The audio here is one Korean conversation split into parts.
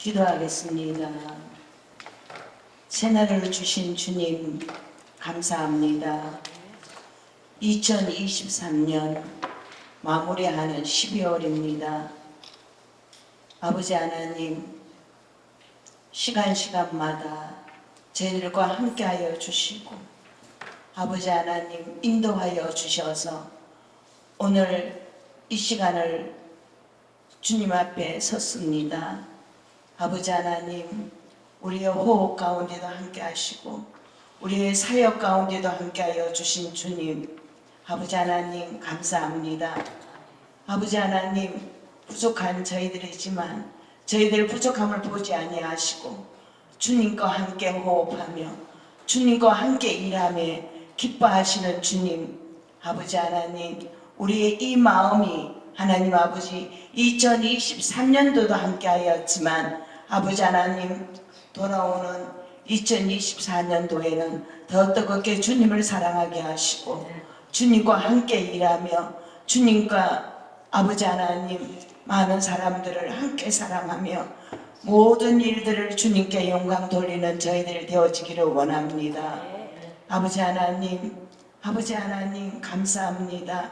기도하겠습니다. 새날을 주신 주님 감사합니다. 2023년 마무리하는 12월입니다. 아버지 하나님, 시간마다 저희들과 함께하여 주시고 아버지 하나님 인도하여 주셔서 오늘 이 시간을 주님 앞에 섰습니다. 아버지 하나님, 우리의 호흡 가운데도 함께 하시고 우리의 사역 가운데도 함께 하여 주신 주님, 아버지 하나님 감사합니다. 아버지 하나님, 부족한 저희들이지만 저희들 부족함을 보지 아니하시고 주님과 함께 호흡하며 주님과 함께 일하며 기뻐하시는 주님, 아버지 하나님, 우리의 이 마음이 하나님 아버지 2023년도도 함께 하였지만 아버지 하나님, 돌아오는 2024년도에는 더 뜨겁게 주님을 사랑하게 하시고 주님과 함께 일하며 주님과 아버지 하나님 많은 사람들을 함께 사랑하며 모든 일들을 주님께 영광 돌리는 저희들 되어지기를 원합니다. 아버지 하나님 감사합니다.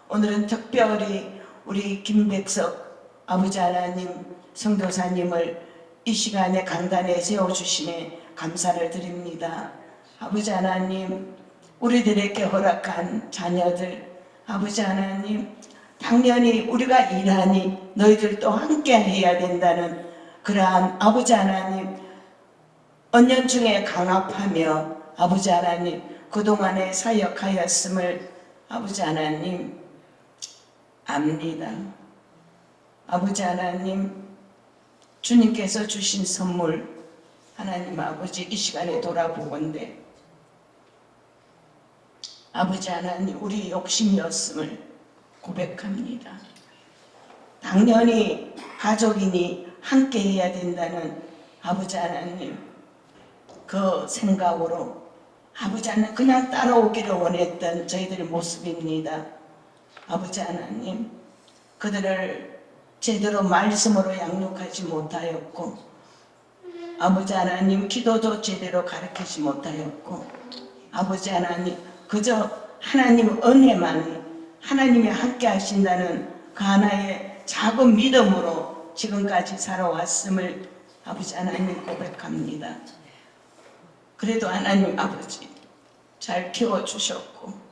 오늘은 특별히 우리 김백석 아버지 하나님 선교사님을 이 시간에 강단에 세워주심에 감사를 드립니다. 아버지 하나님, 우리들에게 허락한 자녀들, 아버지 하나님, 당연히 우리가 일하니 너희들도 함께 해야 된다는 그러한 아버지 하나님 언연중에 강압하며 아버지 하나님 그동안에 사역하였음을 아버지 하나님 압니다. 아버지 하나님, 주님께서 주신 선물 하나님 아버지 이 시간에 돌아보건대 아버지 하나님, 우리 욕심이었음을 고백합니다. 당연히 가족이니 함께 해야 된다는 아버지 하나님 그 생각으로 아버지 하나님 그냥 따라오기를 원했던 저희들의 모습입니다. 아버지 하나님, 그들을 제대로 말씀으로 양육하지 못하였고 아버지 하나님 기도도 제대로 가르치지 못하였고 아버지 하나님 그저 하나님 은혜만 하나님이 함께 하신다는 그 하나의 작은 믿음으로 지금까지 살아왔음을 아버지 하나님 고백합니다. 그래도 하나님 아버지 잘 키워주셨고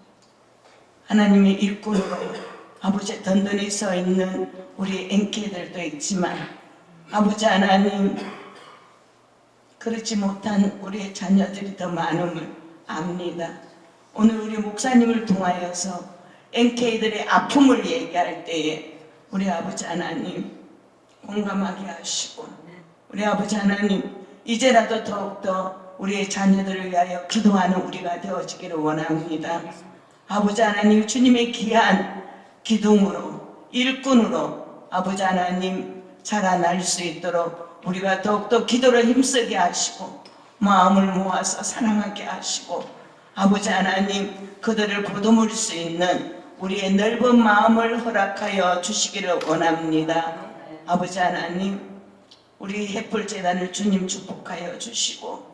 하나님의 일꾼으로 아버지 든든히 서 있는 우리 앵키들도 있지만 아버지 하나님 그렇지 못한 우리의 자녀들이 더 많음을 압니다. 오늘 우리 목사님을 통하여서 앵키들의 아픔을 얘기할 때에 우리 아버지 하나님 공감하게 하시고 우리 아버지 하나님 이제라도 더욱더 우리의 자녀들을 위하여 기도하는 우리가 되어지기를 원합니다. 아버지 하나님, 주님의 귀한 기둥으로 일꾼으로 아버지 하나님 자라날 수 있도록 우리가 더욱더 기도를 힘쓰게 하시고 마음을 모아서 사랑하게 하시고 아버지 하나님 그들을 보듬을 수 있는 우리의 넓은 마음을 허락하여 주시기를 원합니다. 아버지 하나님, 우리 햇불재단을 주님 축복하여 주시고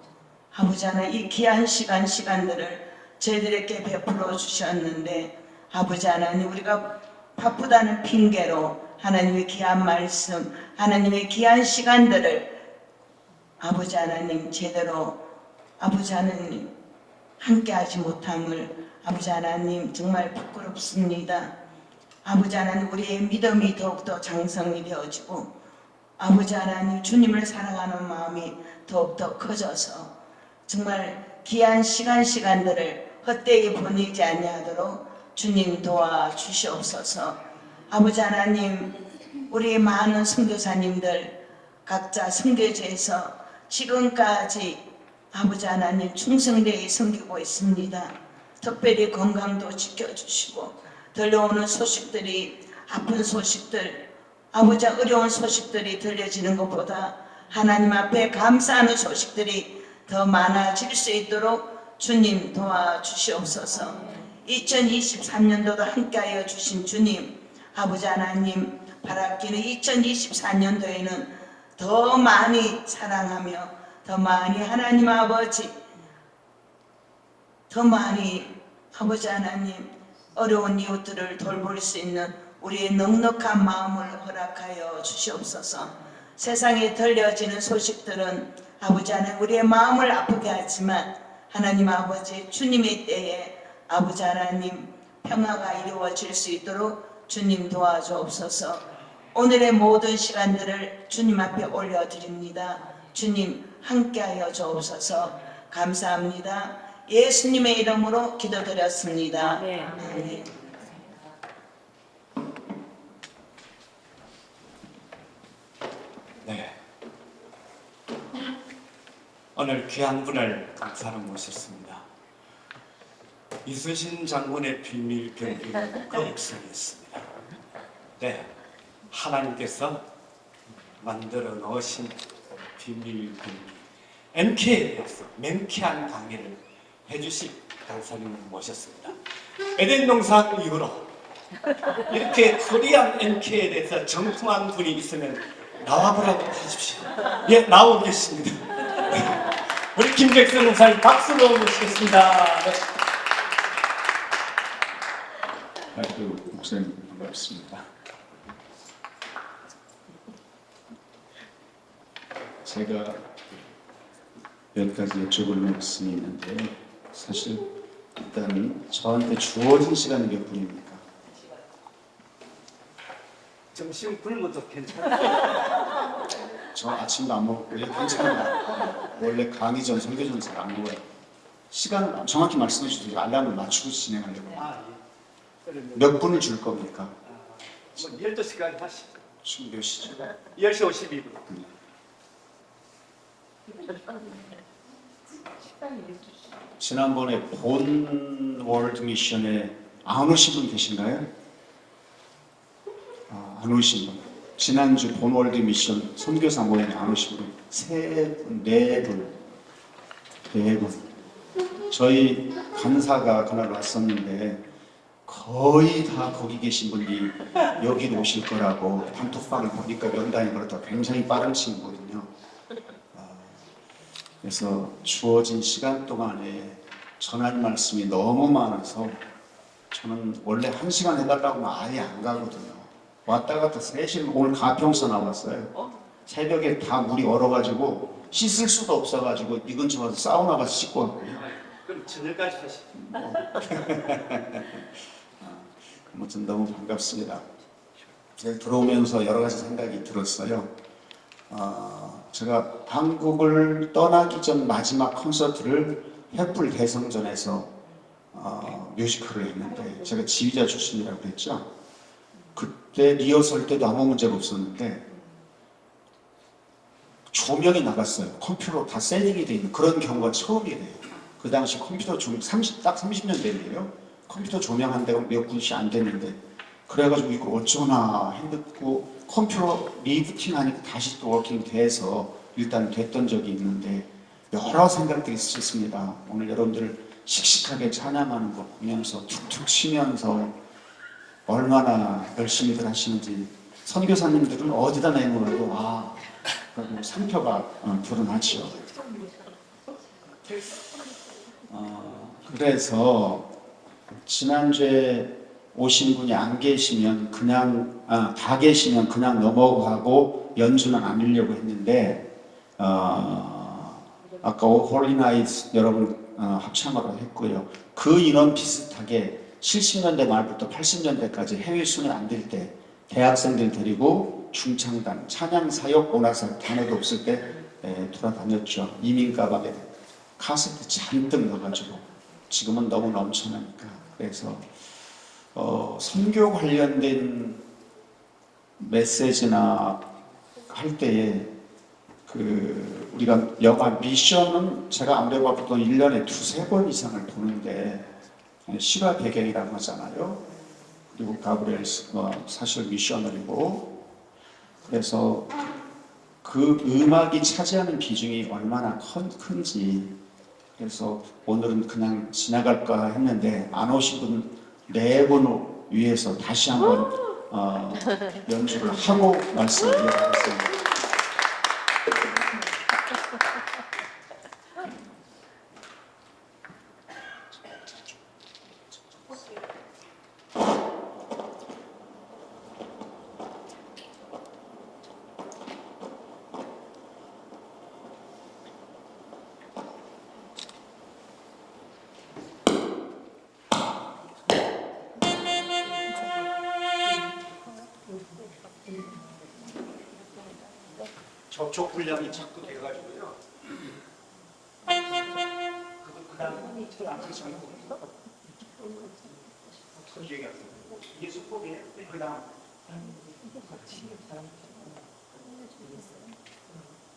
아버지 하나님 이 귀한 시간들을 저희들에게 베풀어 주셨는데 아버지 하나님 우리가 바쁘다는 핑계로 하나님의 귀한 말씀 하나님의 귀한 시간들을 아버지 하나님 제대로 아버지 하나님 함께하지 못함을 아버지 하나님 정말 부끄럽습니다. 아버지 하나님 우리의 믿음이 더욱더 장성이 되어지고 아버지 하나님 주님을 사랑하는 마음이 더욱더 커져서 정말 귀한 시간들을 헛되이 보내지 아니하도록 주님 도와주시옵소서. 아버지 하나님 우리 많은 선교사님들 각자 선교지에서 지금까지 아버지 하나님 충성되이 섬기고 있습니다. 특별히 건강도 지켜주시고 들려오는 소식들이 아픈 소식들 아버지 어려운 소식들이 들려지는 것보다 하나님 앞에 감사하는 소식들이 더 많아질 수 있도록 주님 도와주시옵소서. 2023년도도 함께하여 주신 주님 아버지 하나님 바라기는 2024년도에는 더 많이 사랑하며 더 많이 하나님 아버지 더 많이 아버지 하나님 어려운 이웃들을 돌볼 수 있는 우리의 넉넉한 마음을 허락하여 주시옵소서. 세상에 들려지는 소식들은 아버지 하나님 우리의 마음을 아프게 하지만 하나님 아버지 주님의 때에 아버지 하나님 평화가 이루어질 수 있도록 주님 도와주옵소서. 오늘의 모든 시간들을 주님 앞에 올려드립니다. 주님 함께하여 주옵소서. 감사합니다. 예수님의 이름으로 기도드렸습니다. 아멘. 네. 오늘 귀한 분을 강사로 모셨습니다. 이순신 장군의 비밀 병기를 곡성했습니다. 네, 하나님께서 만들어 놓으신 비밀 병기 MK에 대해서 맹쾌한 강의를 해주실 강사님을 모셨습니다. 에덴 동산 이후로 이렇게 코리안 MK에 대해서 정통한 분이 있으면 나와보라고 해주십시오. 예, 나오고 계십니다. 우리 김백선 목사님 박수로 모시겠습니다. 네. 목사님 반갑습니다. 제가 몇 가지 여쭤볼 말씀이 있는데 사실 일단 저한테 주어진 시간이 몇 분입니까? 점심 굶어도 괜찮아요. 저 아침도 안 먹고요. 괜찮아요. 원래 강의 전, 설교 전 잘 안 먹어요. 시간 정확히 말씀해 주세요. 알람을 맞추고 진행하려고. 예. 그러면 몇 분을 줄 겁니까? 뭐 12시까지 하시죠. 지금 몇 시죠? 10시 52분. 지난번에 본 월드 미션에 안 오신 분 계신가요? 안 오신 분. 지난주 본 월드 미션 선교사 모임에 안 오신 분. 세 분, 네 분. 네 분. 저희 간사가 그날 왔었는데 거의 다 거기 계신 분이 여기로 오실 거라고 단톡방을 보니까 명단이 그렇다. 굉장히 빠른 친구거든요. 그래서 주어진 시간 동안에 전할 말씀이 너무 많아서 저는 원래 1시간 해달라고 하면 아예 안 가거든요. 왔다 갔다 3시간, 오늘 가평서 나왔어요. 새벽에 다 물이 얼어가지고 씻을 수도 없어가지고 이 근처 와서 사우나 가서 씻고 왔고요. 그럼 저녁까지 하시죠. 아무튼 너무 반갑습니다. 제가 들어오면서 여러 가지 생각이 들었어요. 제가 한국을 떠나기 전 마지막 콘서트를 횃불 대성전에서 뮤지컬을 했는데 제가 지휘자 출신이라고 그랬죠. 그때 리허설 때도 아무 문제가 없었는데 조명이 나갔어요. 컴퓨터로 다 세팅이 돼 있는 그런 경우가 처음이래요. 그 당시 컴퓨터 조명 딱 30년 전이에요. 컴퓨터 조명 한 대가 몇 군씩 안 됐는데 그래가지고 이거 어쩌나 했고 컴퓨터 리부팅 하니까 다시 또 워킹 돼서 일단 됐던 적이 있는데 여러 생각들이 있었습니다. 오늘 여러분들 씩씩하게 찬양하는 거 보면서 툭툭 치면서 얼마나 열심히들 하시는지 선교사님들은 어디다 내놓아도 상표가 드러나죠. 그래서 지난주에 오신 분이 안 계시면 그냥 다 계시면 그냥 넘어가고 연주는 안 하려고 했는데 아까 홀리 나이트 여러분 합창으로 했고요. 그 인원 비슷하게 70년대 말부터 80년대까지 해외 순회 안 될 때 대학생들 데리고 중창단, 찬양 사역, 오나사 단어도 없을 때 돌아다녔죠. 이민 가방에 카세트 잔뜩 넣어가지고 지금은 너무 넘쳐나니까. 그래서 선교 관련된 메시지나 할 때에 우리가 영화 미션은 제가 아무래도 보통 1년에 2-3번 이상을 보는데 실화 배경이라고 하잖아요. 그리고 가브리엘 사실 미셔널이고 그래서 그 음악이 차지하는 비중이 얼마나 큰지 그래서 오늘은 그냥 지나갈까 했는데 안 오신 분 4분을 위해서 다시 한번 연주를 하고 말씀을 이어가겠습니다. 접촉 불량이 자꾸 돼가지고요. 그다음 이게 수법이에요. 그다음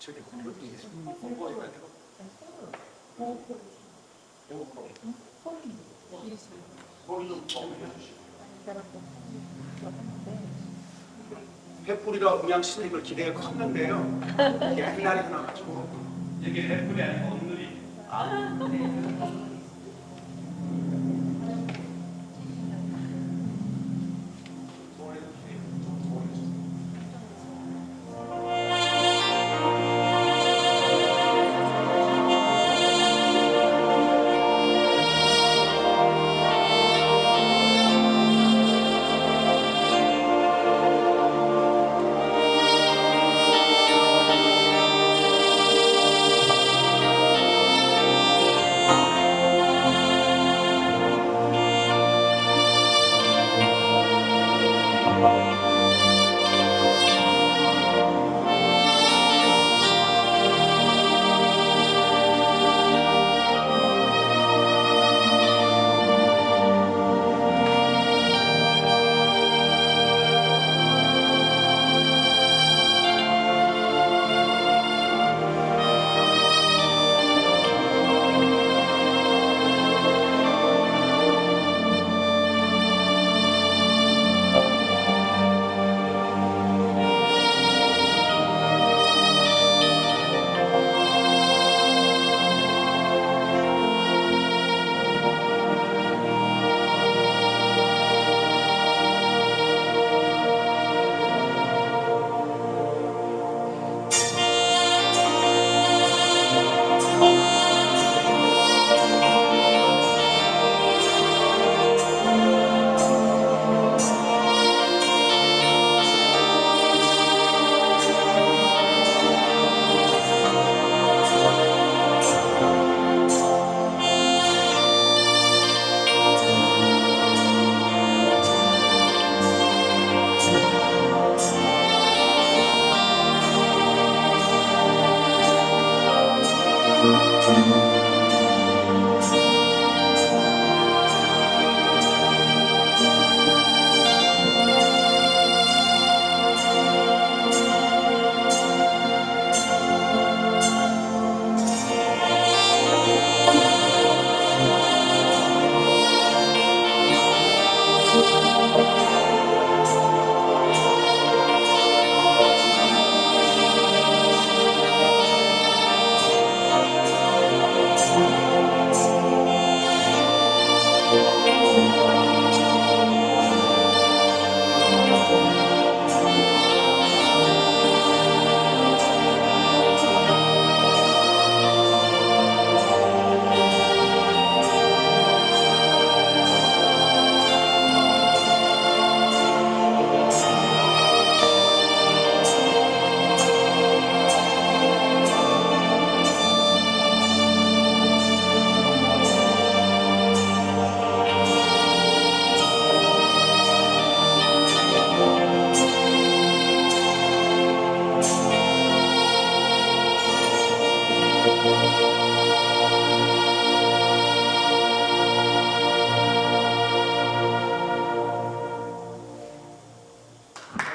저기 횃불이라 음양 쓰는 걸 기대가 컸는데요. 옛날에 나가지고 이게 횃불이 아니고 온누리.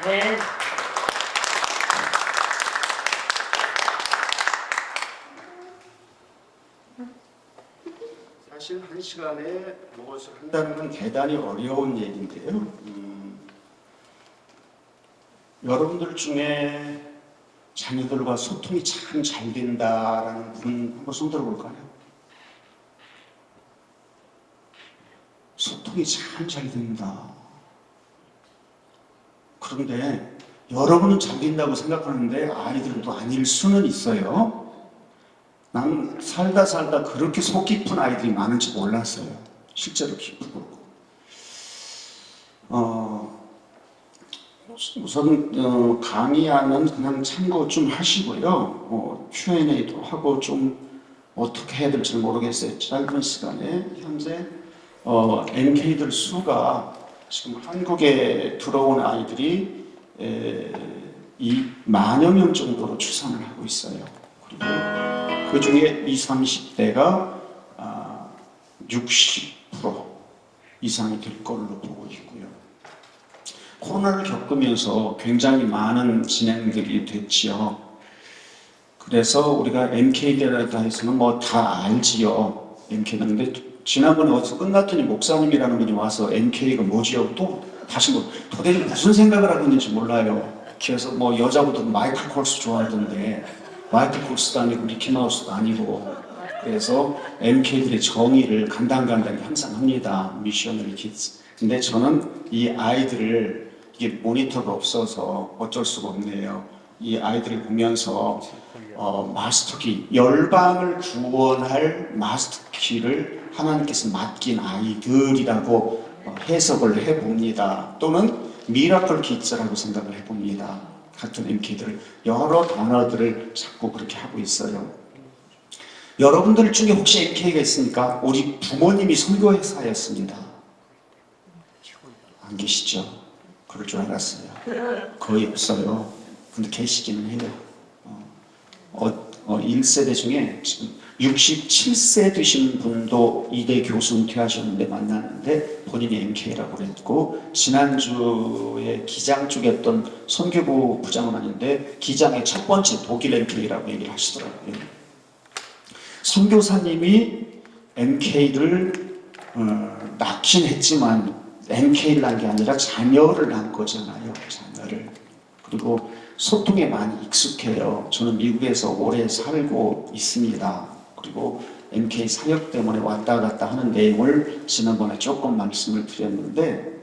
네. 사실 한 시간에 무엇을 한다는 건 대단히 어려운 얘기인데요. 여러분들 중에 자녀들과 소통이 참 잘 된다라는 분 한번 손 들어볼까요? 소통이 참 잘 된다. 그런데 여러분은 잘 된다고 생각하는데 아이들은 또 아닐 수는 있어요. 난 살다 그렇게 속 깊은 아이들이 많은지 몰랐어요. 실제로 깊고. 우선 강의하는 그냥 참고 좀 하시고요. Q&A도 하고 좀 어떻게 해야 될지 모르겠어요. 짧은 시간에 현재 NK들 수가 지금 한국에 들어온 아이들이 만여 명 정도로 추산을 하고 있어요. 그리고 그 중에 20, 30대가 60% 이상이 될 걸로 보고 있고요. 코로나를 겪으면서 굉장히 많은 진행들이 됐지요. 그래서 우리가 MK대라에서는 뭐 다 알지요. MK는. 근데 지난번에 어디서 끝났더니 목사님이라는 분이 와서 MK가 뭐지요? 또 다시 뭐 도대체 무슨 생각을 하고 있는지 몰라요. 그래서 뭐 여자분들 마이클 콜스 좋아하던데 마이클 콜스도 아니고 미키마우스도 아니고, 그래서 MK들의 정의를 간당간당히 항상 합니다. 미셔너리 키즈. 근데 저는 이 아이들을, 이게 모니터가 없어서 어쩔 수가 없네요. 이 아이들을 보면서 마스터키, 열방을 구원할 마스터키를 하나님께서 맡긴 아이들이라고 해석을 해봅니다. 또는 미라클 키즈라고 생각을 해봅니다. 같은 MK들 여러 단어들을 자꾸 그렇게 하고 있어요. 여러분들 중에 혹시 MK가 있습니까? 우리 부모님이 선교사였습니다. 안 계시죠? 그럴 줄 알았어요. 거의 없어요. 근데 계시기는 해요. 1세대 중에 지금 67세 되신 분도 이대 교수 은퇴하셨는데 만났는데 본인이 MK라고 그랬고, 지난주에 기장 쪽에 했던 선교부 부장은 아닌데 기장의 첫 번째 독일 MK라고 얘기를 하시더라고요. 선교사님이 MK를 낳긴 했지만 MK를 낳은 게 아니라 자녀를 낳은 거잖아요. 자녀를. 그리고 소통에 많이 익숙해요. 저는 미국에서 오래 살고 있습니다. 그리고 MK 사역 때문에 왔다 갔다 하는 내용을 지난번에 조금 말씀을 드렸는데,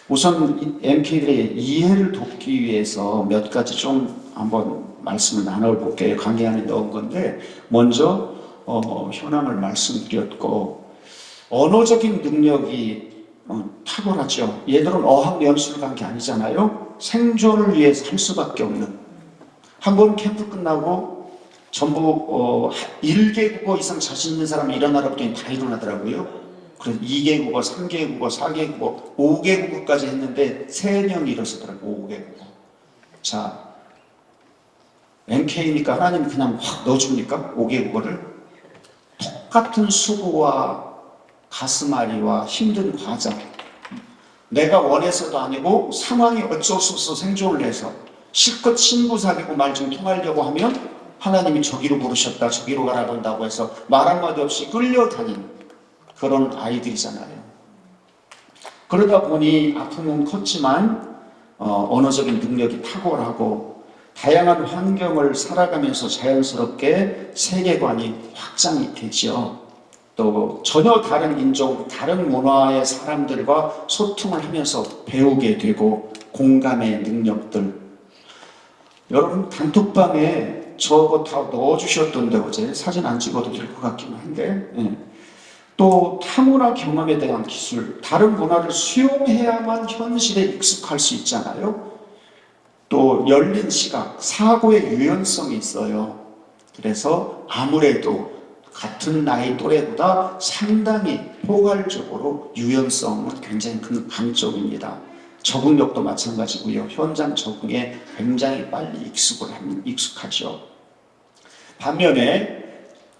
우선 MK들의 이해를 돕기 위해서 몇 가지 좀 한번 말씀을 나눠볼게요. 강의 안에 넣은 건데, 먼저 현황을 말씀드렸고, 언어적인 능력이 탁월하죠. 얘들은 어학연수를 간 게 아니잖아요. 생존을 위해서 할 수밖에 없는. 한 번 캠프 끝나고 전부 1개 국어 이상 자신 있는 사람이 일어나라 그랬더니 다 일어나더라고요. 그래서 2개 국어, 3개 국어, 4개 국어, 5개 국어까지 했는데 3명이 일어서더라고요. 5개 국어. 자, MK니까 하나님이 그냥 확 넣어줍니까? 5개 국어를? 똑같은 수고와 가슴앓이와 힘든 과정, 내가 원해서도 아니고 상황이 어쩔 수 없어 생존을 해서 실컷 친구 사귀고 말 좀 통하려고 하면 하나님이 저기로 부르셨다, 저기로 가라 본다고 해서 말 한마디 없이 끌려다닌 그런 아이들이잖아요. 그러다 보니 아픔은 컸지만 언어적인 능력이 탁월하고 다양한 환경을 살아가면서 자연스럽게 세계관이 확장이 되죠. 또 전혀 다른 인종, 다른 문화의 사람들과 소통을 하면서 배우게 되고 공감의 능력들. 여러분 단톡방에 저거 다 넣어주셨던데 어제 사진 안 찍어도 될 것 같긴 한데, 또 타문화 경험에 대한 기술, 다른 문화를 수용해야만 현실에 익숙할 수 있잖아요. 또 열린 시각, 사고의 유연성이 있어요. 그래서 아무래도 같은 나이 또래보다 상당히 포괄적으로 유연성은 굉장히 큰 강점입니다. 적응력도 마찬가지고요. 현장 적응에 굉장히 빨리 익숙하죠. 반면에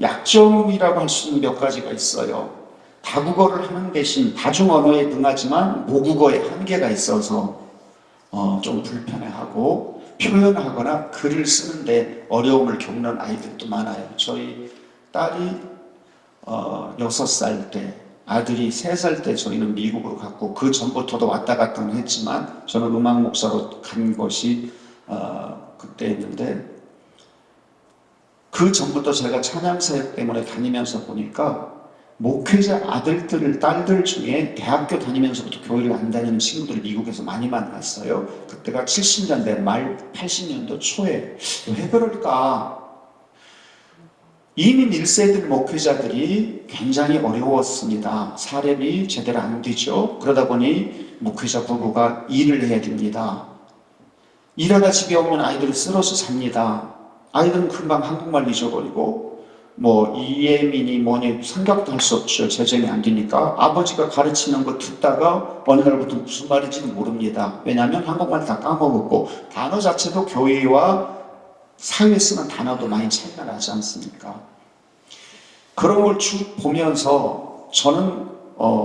약점이라고 할 수 있는 몇 가지가 있어요. 다국어를 하는 대신 다중언어에 능하지만 모국어에 한계가 있어서 좀 불편해하고 표현하거나 글을 쓰는데 어려움을 겪는 아이들도 많아요. 저희 딸이 6살 때, 아들이 3살 때 저희는 미국으로 갔고, 그 전부터도 왔다 갔다는 했지만 저는 음악 목사로 간 것이 그때였는데, 그 전부터 제가 찬양사역 때문에 다니면서 보니까 목회자 아들들, 딸들 중에 대학교 다니면서부터 교회를 안 다니는 친구들을 미국에서 많이 만났어요. 그때가 70년대 말 80년도 초에. 왜 그럴까? 이민 1세들 목회자들이 굉장히 어려웠습니다. 사렙이 제대로 안 되죠. 그러다 보니 목회자 부부가 일을 해야 됩니다. 일하다 집에 오면 아이들이 쓰러져 삽니다. 아이들은 금방 한국말 잊어버리고 뭐 이예민이 뭐니 생각도 할 수 없죠. 재정이 안 되니까. 아버지가 가르치는 거 듣다가 어느 날부터 무슨 말인지는 모릅니다. 왜냐하면 한국말 다 까먹었고 단어 자체도 교회와 사회에 쓰는 단어도 많이 차이가 나지 않습니까? 그런 걸 쭉 보면서 저는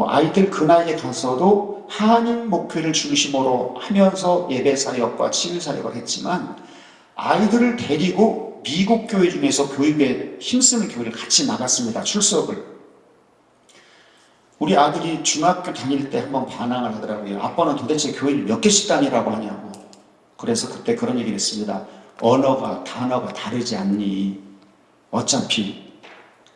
아이들 그 나이에 가서도 한인 목회를 중심으로 하면서 예배사역과 치유사역을 했지만 아이들을 데리고 미국 교회 중에서 교육에 힘쓰는 교회를 같이 나갔습니다. 출석을. 우리 아들이 중학교 다닐 때 한번 반항을 하더라고요. 아빠는 도대체 교회를 몇 개씩 다니라고 하냐고. 그래서 그때 그런 얘기를 했습니다. 언어가, 단어가 다르지 않니? 어차피.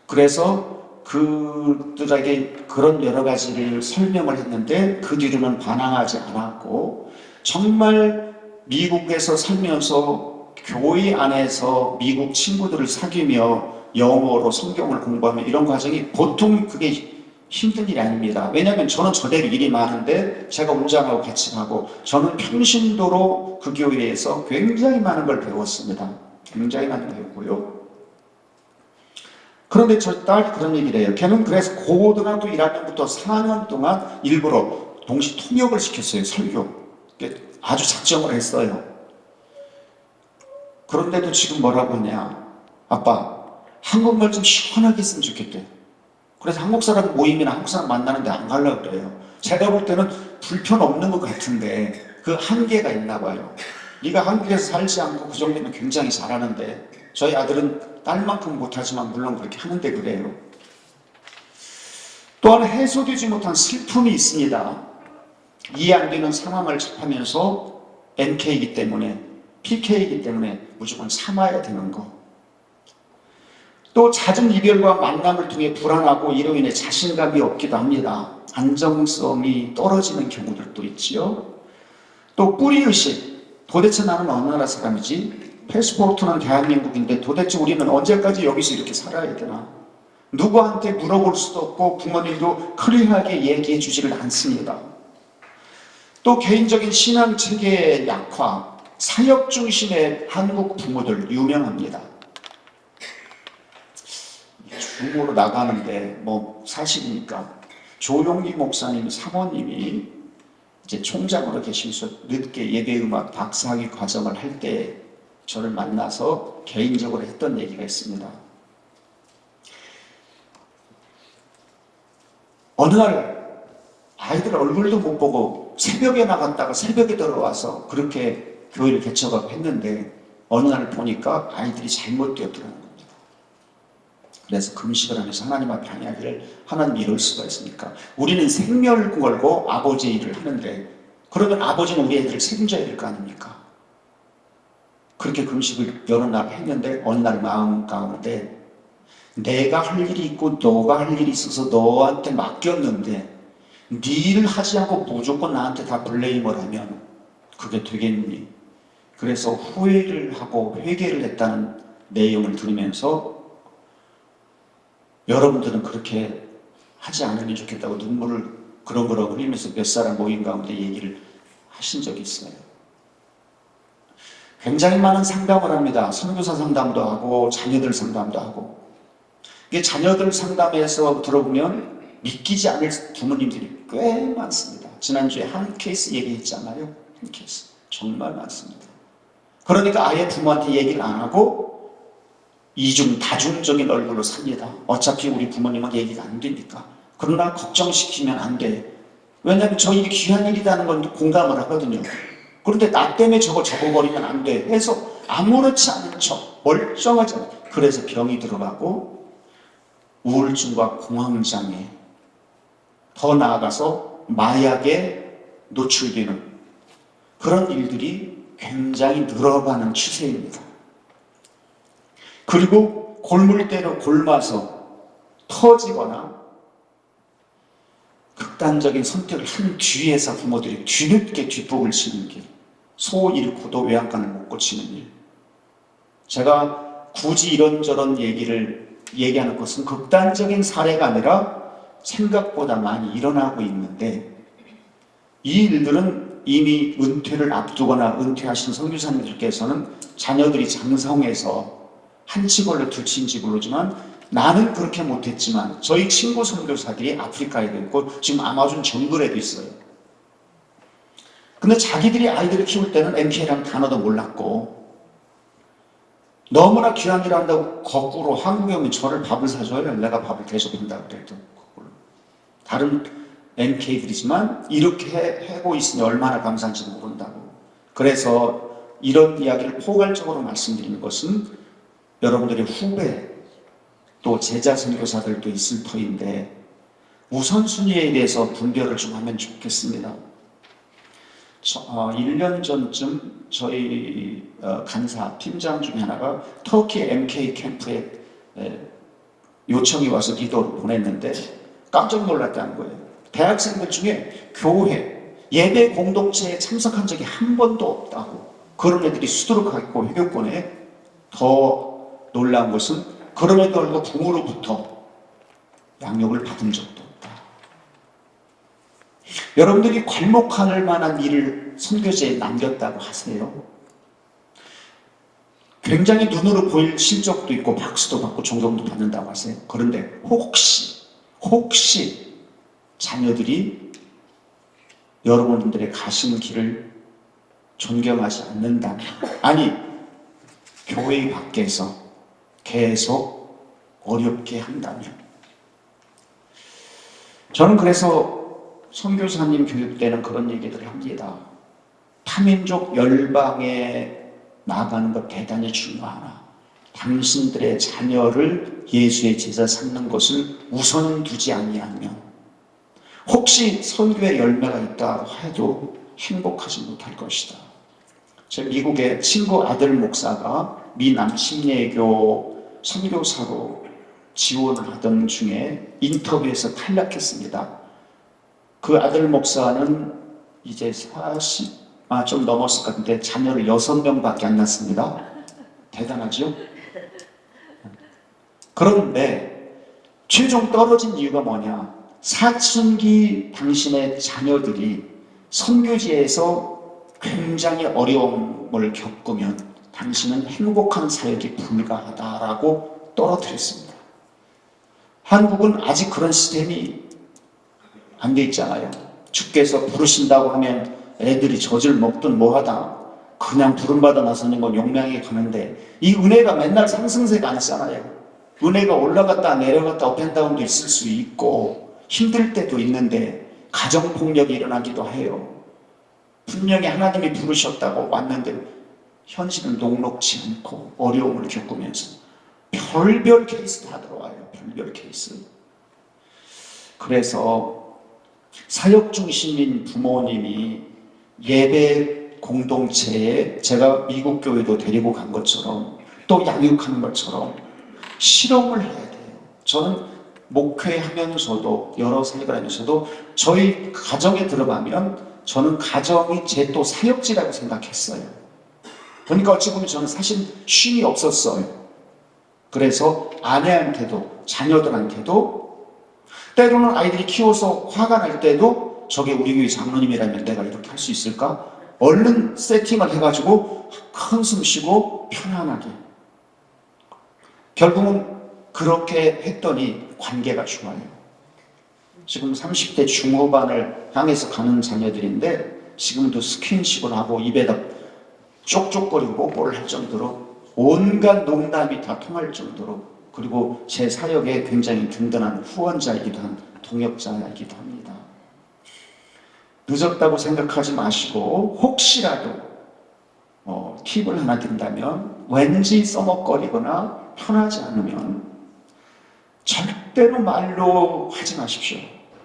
그래서 그들에게 그런 여러 가지를 설명을 했는데 그 뒤로는 반항하지 않았고 정말 미국에서 살면서 교회 안에서 미국 친구들을 사귀며 영어로 성경을 공부하며 이런 과정이 보통 그게 힘든 일이 아닙니다. 왜냐하면 저는 저대로 일이 많은데 제가 우장하고 같이 가고 저는 평신도로 그 교회에서 굉장히 많은 걸 배웠습니다. 굉장히 많이 배웠고요. 그런데 저 딸 그런 얘기를 해요. 걔는 그래서 고등학교 1학년부터 4년 동안 일부러 동시 통역을 시켰어요. 설교. 아주 작정을 했어요. 그런데도 지금 뭐라고 하냐. 아빠, 한국말 좀 시원하게 했으면 좋겠대. 그래서 한국 사람 모임이나 한국 사람 만나는데 안 가려고 그래요. 제가 볼 때는 불편 없는 것 같은데 그 한계가 있나 봐요. 네가 한국에서 살지 않고 그 정도면 굉장히 잘하는데 저희 아들은 딸만큼 못하지만 물론 그렇게 하는데 그래요. 또한 해소되지 못한 슬픔이 있습니다. 이해 안 되는 상황을 접하면서 MK이기 때문에 PK이기 때문에 무조건 참아야 되는 거. 또 잦은 이별과 만남을 통해 불안하고 이로 인해 자신감이 없기도 합니다. 안정성이 떨어지는 경우들도 있지요. 또 뿌리의식. 도대체 나는 어느 나라 사람이지? 패스포트는 대한민국인데 도대체 우리는 언제까지 여기서 이렇게 살아야 되나? 누구한테 물어볼 수도 없고 부모님도 클리어하게 얘기해 주지를 않습니다. 또 개인적인 신앙 체계의 약화, 사역 중심의 한국 부모들 유명합니다. 중으로 나가는데 뭐 사실이니까 조용기 목사님 사모님이 이제 총장으로 계시면서 늦게 예배음악 박사학위 과정을 할 때 저를 만나서 개인적으로 했던 얘기가 있습니다. 어느 날 아이들 얼굴도 못 보고 새벽에 나갔다가 새벽에 들어와서 그렇게 교회를 개척하고 했는데 어느 날 보니까 아이들이 잘못되었더라는 겁니다. 그래서 금식을 하면서 하나님 앞에 항의하기를 하나님 이럴 수가 있습니까? 우리는 생명을 걸고 아버지의 일을 하는데 그러면 아버지는 우리 애들을 책임져야 될 거 아닙니까? 그렇게 금식을 여러 날 했는데 어느 날 마음 가운데 내가 할 일이 있고 너가 할 일이 있어서 너한테 맡겼는데 네 일을 하지 않고 무조건 나한테 다 블레임을 하면 그게 되겠니? 그래서 후회를 하고 회개를 했다는 내용을 들으면서 여러분들은 그렇게 하지 않으면 좋겠다고 눈물을 그렁그렁 흘리면서 몇 사람 모임 가운데 얘기를 하신 적이 있어요. 굉장히 많은 상담을 합니다. 선교사 상담도 하고 자녀들 상담도 하고. 이게 자녀들 상담에서 들어보면 믿기지 않을 부모님들이 꽤 많습니다. 지난주에 한 케이스 얘기했잖아요. 한 케이스. 정말 많습니다. 그러니까 아예 부모한테 얘기를 안 하고 이중 다중적인 얼굴로 삽니다. 어차피 우리 부모님은 얘기가 안 되니까. 그러나 걱정시키면 안 돼. 왜냐하면 저 일이 귀한 일이라는 건 공감을 하거든요. 그런데 나 때문에 저거 접어버리면 안 돼 해서 아무렇지 않은 척 멀쩡하지 않아. 그래서 병이 들어가고 우울증과 공황장애, 더 나아가서 마약에 노출되는 그런 일들이 굉장히 늘어가는 추세입니다. 그리고 골물대로 골마서 터지거나 극단적인 선택을 한 뒤에서 부모들이 뒤늦게 뒷북을 치는 길, 소 잃고도 외양간을 못 고치는 일. 제가 굳이 이런저런 얘기를 얘기하는 것은 극단적인 사례가 아니라 생각보다 많이 일어나고 있는데 이 일들은 이미 은퇴를 앞두거나 은퇴하신 선교사님들께서는 자녀들이 장성해서 한치 걸려 두치인지 모르지만 나는 그렇게 못했지만 저희 친구 선교사들이 아프리카에도 있고 지금 아마존 정글에도 있어요. 근데 자기들이 아이들을 키울 때는 MK라는 단어도 몰랐고 너무나 귀한 일을 한다고 거꾸로 한국에 오면 저를 밥을 사줘요. 내가 밥을 계속 한다고 그래도 거꾸로. 다른 MK들이지만 이렇게 하고 있으니 얼마나 감사한지 모른다고. 그래서 이런 이야기를 포괄적으로 말씀드리는 것은 여러분들의 후배 또 제자 선교사들도 있을 터인데 우선순위에 대해서 분별을 좀 하면 좋겠습니다. 1년 전쯤 저희 간사 팀장 중에 하나가 터키 MK 캠프에 요청이 와서 기도를 보냈는데 깜짝 놀랐다는 거예요. 대학생들 중에 교회 예배 공동체에 참석한 적이 한 번도 없다고. 그런 애들이 수두룩하고 회교권에 더 놀라운 것은 그럼에도 불구하고 부모로부터 양육을 받은 적도 없다. 여러분들이 괄목할 만한 일을 선교지에 남겼다고 하세요. 굉장히 눈으로 보일 실적도 있고 박수도 받고 존경도 받는다고 하세요. 그런데 혹시 자녀들이 여러분들의 가시는 길을 존경하지 않는다면, 아니 교회 밖에서 계속 어렵게 한다면, 저는 그래서 선교사님 교육 때는 그런 얘기들을 합니다. 타민족 열방에 나가는 것 대단히 중요하나 당신들의 자녀를 예수의 제자 삼는 것을 우선 두지 아니하면 혹시 선교의 열매가 있다 해도 행복하지 못할 것이다. 제 미국의 친구 아들 목사가 미남 침례교 선교사로 지원을 하던 중에 인터뷰에서 탈락했습니다. 그 아들 목사는 이제 40, 좀 넘었을 것 같은데 자녀를 6명밖에 안 낳습니다. 대단하죠? 그런데 최종 떨어진 이유가 뭐냐? 사춘기 당신의 자녀들이 선교지에서 굉장히 어려움을 겪으면 당신은 행복한 사역이 불가하다라고 떨어뜨렸습니다. 한국은 아직 그런 시스템이 안 돼 있잖아요. 주께서 부르신다고 하면 애들이 젖을 먹든 뭐하다 그냥 부름받아 나서는 건 용맹하게 가는데 이 은혜가 맨날 상승세가 아니잖아요. 은혜가 올라갔다 내려갔다 업앤다운도 있을 수 있고 힘들 때도 있는데 가정폭력이 일어나기도 해요. 분명히 하나님이 부르셨다고 왔는데 현실은 녹록지 않고 어려움을 겪으면서 별별 케이스 다 들어와요. 별별 케이스. 그래서 사역 중심인 부모님이 예배 공동체에 제가 미국 교회도 데리고 간 것처럼 또 양육하는 것처럼 실험을 해야 돼요. 저는 목회하면서도 여러 사역을 하면서도 저희 가정에 들어가면 저는 가정이 제 또 사역지라고 생각했어요. 그러니까 어찌 보면 저는 사실 쉼이 없었어요. 그래서 아내한테도 자녀들한테도 때로는 아이들이 키워서 화가 날 때도 저게 우리 교회 장로님이라면 내가 이렇게 할 수 있을까? 얼른 세팅을 해가지고 한숨 쉬고 편안하게. 결국은 그렇게 했더니 관계가 좋아요. 지금 30대 중후반을 향해서 가는 자녀들인데 지금도 스킨십을 하고 입에다 쪽쪽거리고 뽀뽀를 할 정도로 온갖 농담이 다 통할 정도로, 그리고 제 사역에 굉장히 든든한 후원자이기도 한 동역자이기도 합니다. 늦었다고 생각하지 마시고 혹시라도 팁을 하나 드린다면 왠지 써먹거리거나 편하지 않으면 절대로 말로 하지 마십시오.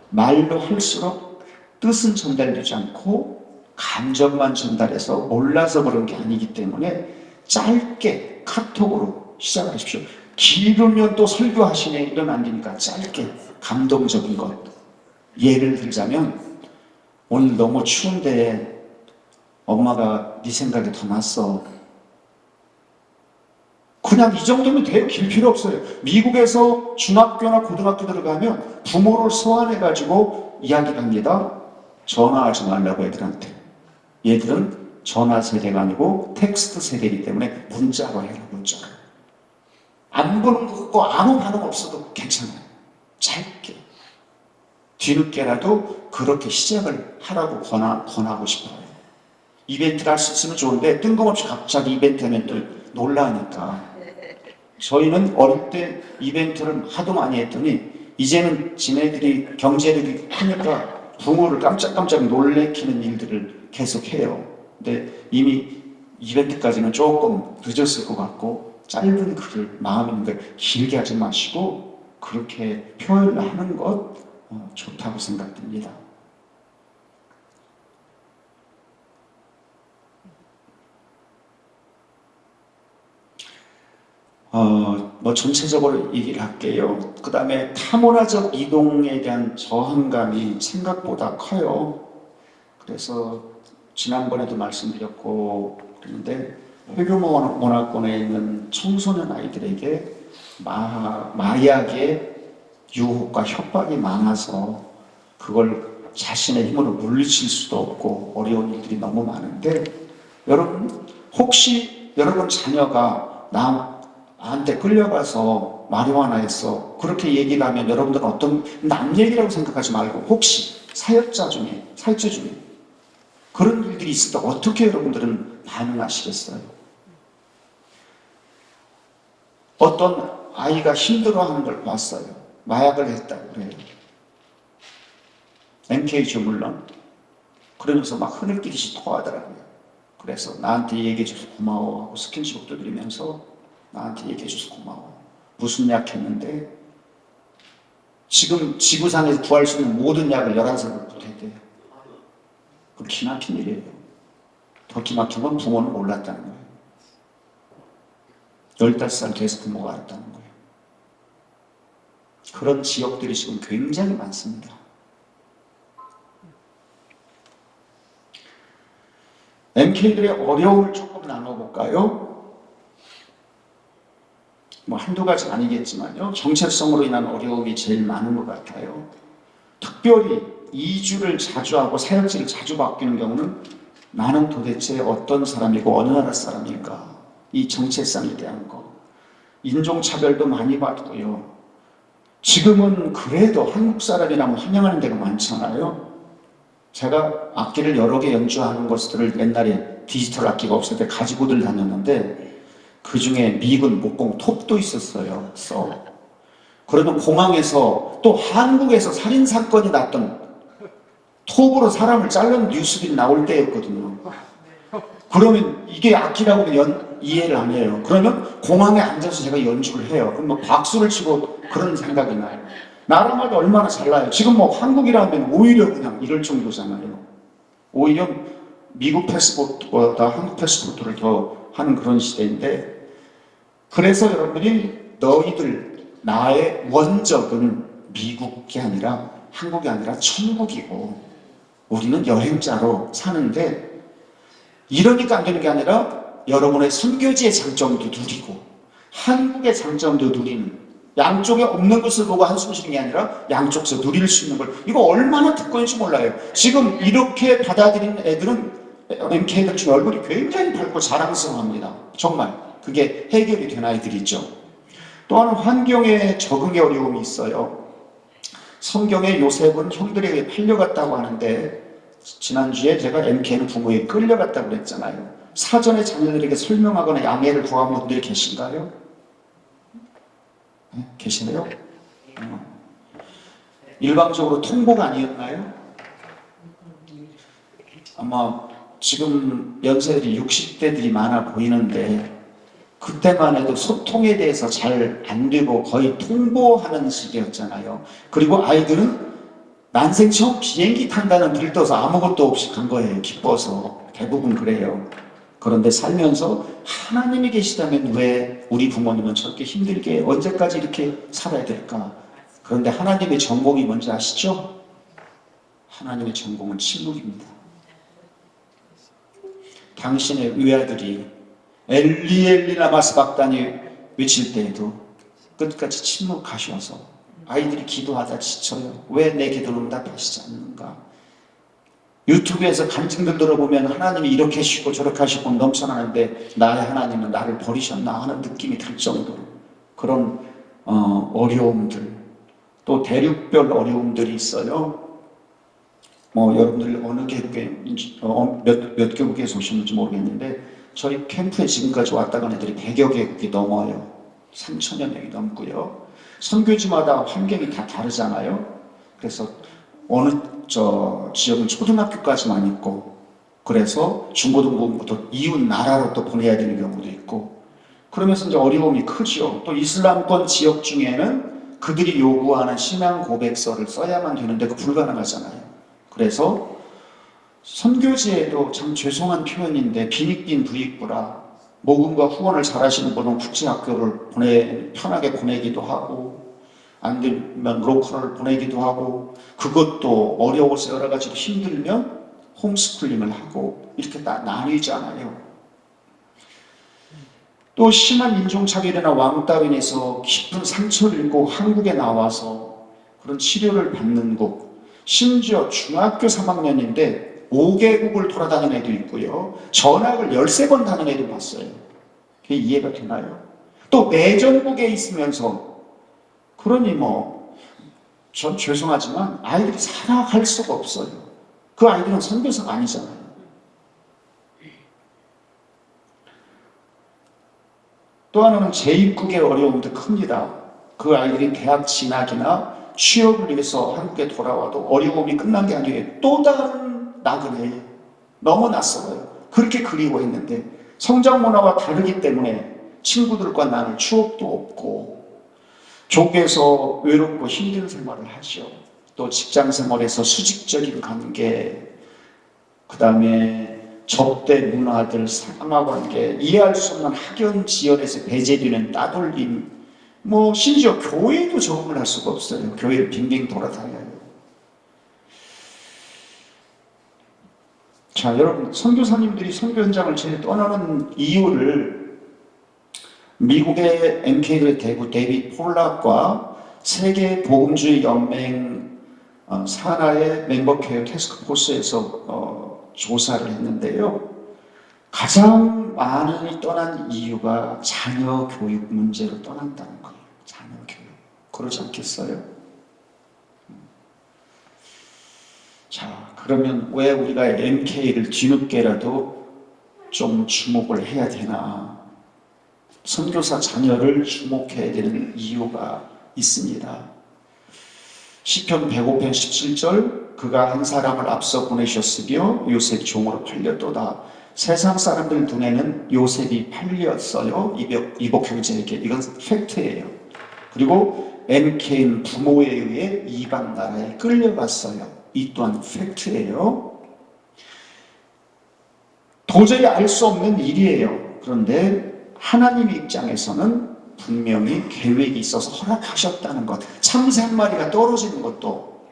말로 할수록 뜻은 전달되지 않고 감정만 전달해서 몰라서 그런 게 아니기 때문에 짧게 카톡으로 시작하십시오. 길으면 또 설교하시네 이러면 안 되니까 짧게 감동적인 것. 예를 들자면 오늘 너무 추운데 엄마가 네 생각이 더 났어. 그냥 이 정도면 돼요. 길 필요 없어요. 미국에서 중학교나 고등학교 들어가면 부모를 소환해가지고 이야기를 합니다. 전화하지 말라고 애들한테. 얘들은 전화 세대가 아니고 텍스트 세대이기 때문에 문자로 해라, 문자로. 안 보는 거 같고 아무 반응 없어도 괜찮아요. 짧게 뒤늦게라도 그렇게 시작을 하라고 권하고 싶어요. 이벤트를 할 수 있으면 좋은데 뜬금없이 갑자기 이벤트 하면 또 놀라니까. 저희는 어릴 때 이벤트를 하도 많이 했더니 이제는 지네들이 경제력이 크니까 부모를 깜짝깜짝 놀래키는 일들을 계속해요. 근데 이미 이벤트까지는 조금 늦었을 것 같고 짧은 글을 마음 있는 걸 길게 하지 마시고 그렇게 표현을 하는 것 좋다고 생각됩니다. 뭐 전체적으로 얘기를 할게요. 그 다음에 타문화적 이동에 대한 저항감이 생각보다 커요. 그래서 지난번에도 말씀드렸고 그런데 회교 문화권에 있는 청소년 아이들에게 마약의 유혹과 협박이 많아서 그걸 자신의 힘으로 물리칠 수도 없고 어려운 일들이 너무 많은데 여러분 혹시 여러분 자녀가 나한테 끌려가서 마리화나 했어 그렇게 얘기를 하면 여러분들은 어떤 남 얘기라고 생각하지 말고 혹시 사역자 중에 그런 일들이 있을 때 어떻게 여러분들은 반응하시겠어요? 어떤 아이가 힘들어하는 걸 봤어요. 마약을 했다고 그래요. MK죠 물론. 그러면서 막 흐느끼듯이 토하더라고요. 그래서 나한테 얘기해줘서 고마워 하고 스킨십도 드리면서 나한테 얘기해줘서 고마워. 무슨 약 했는데 지금 지구상에서 구할 수 있는 모든 약을 11살부터 했대요. 그 기막힌 일이에요. 더 기막힌 건 부모는 몰랐다는 거예요. 15살 돼서 부모가 알았다는 거예요. 그런 지역들이 지금 굉장히 많습니다. MK들의 어려움을 조금 나눠볼까요? 뭐 한두 가지 아니겠지만요. 정체성으로 인한 어려움이 제일 많은 것 같아요. 특별히 이주를 자주 하고 사역지를 자주 바뀌는 경우는 나는 도대체 어떤 사람이고 어느 나라 사람일까? 이 정체성에 대한 거. 인종차별도 많이 받고요. 지금은 그래도 한국 사람이라면 환영하는 데가 많잖아요. 제가 악기를 여러 개 연주하는 것들을 옛날에 디지털 악기가 없을 때 가지고들 다녔는데 그 중에 미군 목공 톱도 있었어요. 그러면 공항에서 또 한국에서 살인사건이 났던 톱으로 사람을 자른 뉴스들이 나올 때였거든요. 그러면 이게 악기라고 이해를 안 해요. 그러면 공항에 앉아서 제가 연주를 해요. 그럼 뭐 박수를 치고 그런 생각이 나요. 나라마다 얼마나 잘나요. 지금 뭐 한국이라면 오히려 그냥 이럴 정도잖아요. 오히려 미국 패스포트보다 한국 패스포트를 더 하는 그런 시대인데 그래서 여러분들이 나의 원적은 미국이 아니라 한국이 아니라 천국이고 우리는 여행자로 사는데 이러니까 안 되는 게 아니라 여러분의 선교지의 장점도 누리고 한국의 장점도 누리는 양쪽에 없는 것을 보고 한숨 쉬는 게 아니라 양쪽에서 누릴 수 있는 걸 이거 얼마나 특권인지 몰라요. 지금 이렇게 받아들인 애들은 MK들 중에 얼굴이 굉장히 밝고 자랑스러워합니다. 정말 그게 해결이 된 아이들이죠. 또한 환경에 적응의 어려움이 있어요. 성경에 요셉은 형들에게 팔려갔다고 하는데 지난주에 제가 MK는 부모에게 끌려갔다고 그랬잖아요. 사전에 자녀들에게 설명하거나 양해를 구한 분들이 계신가요? 네? 계시나요? 일방적으로 통보가 아니었나요? 아마 지금 연세들이 60대들이 많아 보이는데 그때만 해도 소통에 대해서 잘 안 되고 거의 통보하는 시기였잖아요. 그리고 아이들은 난생 처음 비행기 탄다는 들떠서 아무것도 없이 간 거예요. 기뻐서. 대부분 그래요. 그런데 살면서 하나님이 계시다면 왜 우리 부모님은 저렇게 힘들게 언제까지 이렇게 살아야 될까? 그런데 하나님의 전공이 뭔지 아시죠? 하나님의 전공은 침묵입니다. 당신의 외아들이 엘리 엘리 라마 스박다니 외칠 때에도 끝까지 침묵하셔서 아이들이 기도하다 지쳐요. 왜 내 기도를 응답하시지 않는가? 유튜브에서 간증들 들어보면 하나님이 이렇게 하시고 저렇게 하시고 넘쳐나는데 나의 하나님은 나를 버리셨나 하는 느낌이 들 정도로 그런 어려움들, 또 대륙별 어려움들이 있어요. 뭐 여러분들 어느 개국에 몇 개국에서 오셨는지 모르겠는데 저희 캠프에 지금까지 왔다 간 애들이 100여 개국이 넘어요. 3,000여 명이 넘고요. 선교지마다 환경이 다 다르잖아요. 그래서 어느 지역은 초등학교까지만 있고, 그래서 중고등부부터 이웃 나라로 또 보내야 되는 경우도 있고, 그러면서 이제 어려움이 크죠. 또 이슬람권 지역 중에는 그들이 요구하는 신앙 고백서를 써야만 되는데 그 불가능하잖아요. 그래서 선교지에도 참 죄송한 표현인데 빈익빈 부익부라, 모금과 후원을 잘하시는 분은 국제학교를 편하게 보내기도 하고, 안 되면 로컬을 보내기도 하고, 그것도 어려워서 여러 가지로 힘들면 홈스쿨링을 하고, 이렇게 다 나뉘잖아요. 또 심한 인종차별이나 왕따윈에서 깊은 상처를 입고 한국에 나와서 그런 치료를 받는 곳, 심지어 중학교 3학년인데 5개국을 돌아다니는 애도 있고요. 전학을 13번 다는 애도 봤어요. 그게 이해가 되나요? 또 내전국에 있으면서, 그러니 전 죄송하지만 아이들이 살아갈 수가 없어요. 그 아이들은 선교사가 아니잖아요. 또 하나는 재입국의 어려움도 큽니다. 그 아이들이 대학 진학이나 취업을 위해서 한국에 돌아와도 어려움이 끝난 게 아니에요. 또 다른 나그네예요. 너무 낯설어요. 그렇게 그리워했는데 성장 문화와 다르기 때문에 친구들과 나눌 추억도 없고, 족에서 외롭고 힘든 생활을 하죠. 또 직장 생활에서 수직적인 관계, 그 다음에 접대 문화들, 상하관계, 이해할 수 없는 학연 지연에서 배제되는 따돌림, 심지어 교회도 적응을 할 수가 없어요. 교회를 빙빙 돌아다녀요. 자, 여러분, 선교사님들이 선교 현장을 제일 떠나는 이유를 미국의 MK의 대부 데이빗 폴락과 세계 복음주의 연맹 산하의 멤버케어 태스크포스에서 조사를 했는데요. 가장 많이 떠난 이유가 자녀 교육 문제로 떠난다는 거예요. 자녀 교육. 그러지 않겠어요? 자, 그러면 왜 우리가 MK를 뒤늦게라도 좀 주목을 해야 되나? 선교사 자녀를 주목해야 되는 이유가 있습니다. 시편 105편 17절, 그가 한 사람을 앞서 보내셨으며 요셉 종으로 팔렸도다. 세상 사람들 눈에는 요셉이 팔렸어요. 이복 형제에게. 이건 팩트예요. 그리고 MK는 부모에 의해 이방 나라에 끌려갔어요. 이 또한 팩트예요. 도저히 알 수 없는 일이에요. 그런데 하나님 입장에서는 분명히 계획이 있어서 허락하셨다는 것, 참새 한 마리가 떨어지는 것도,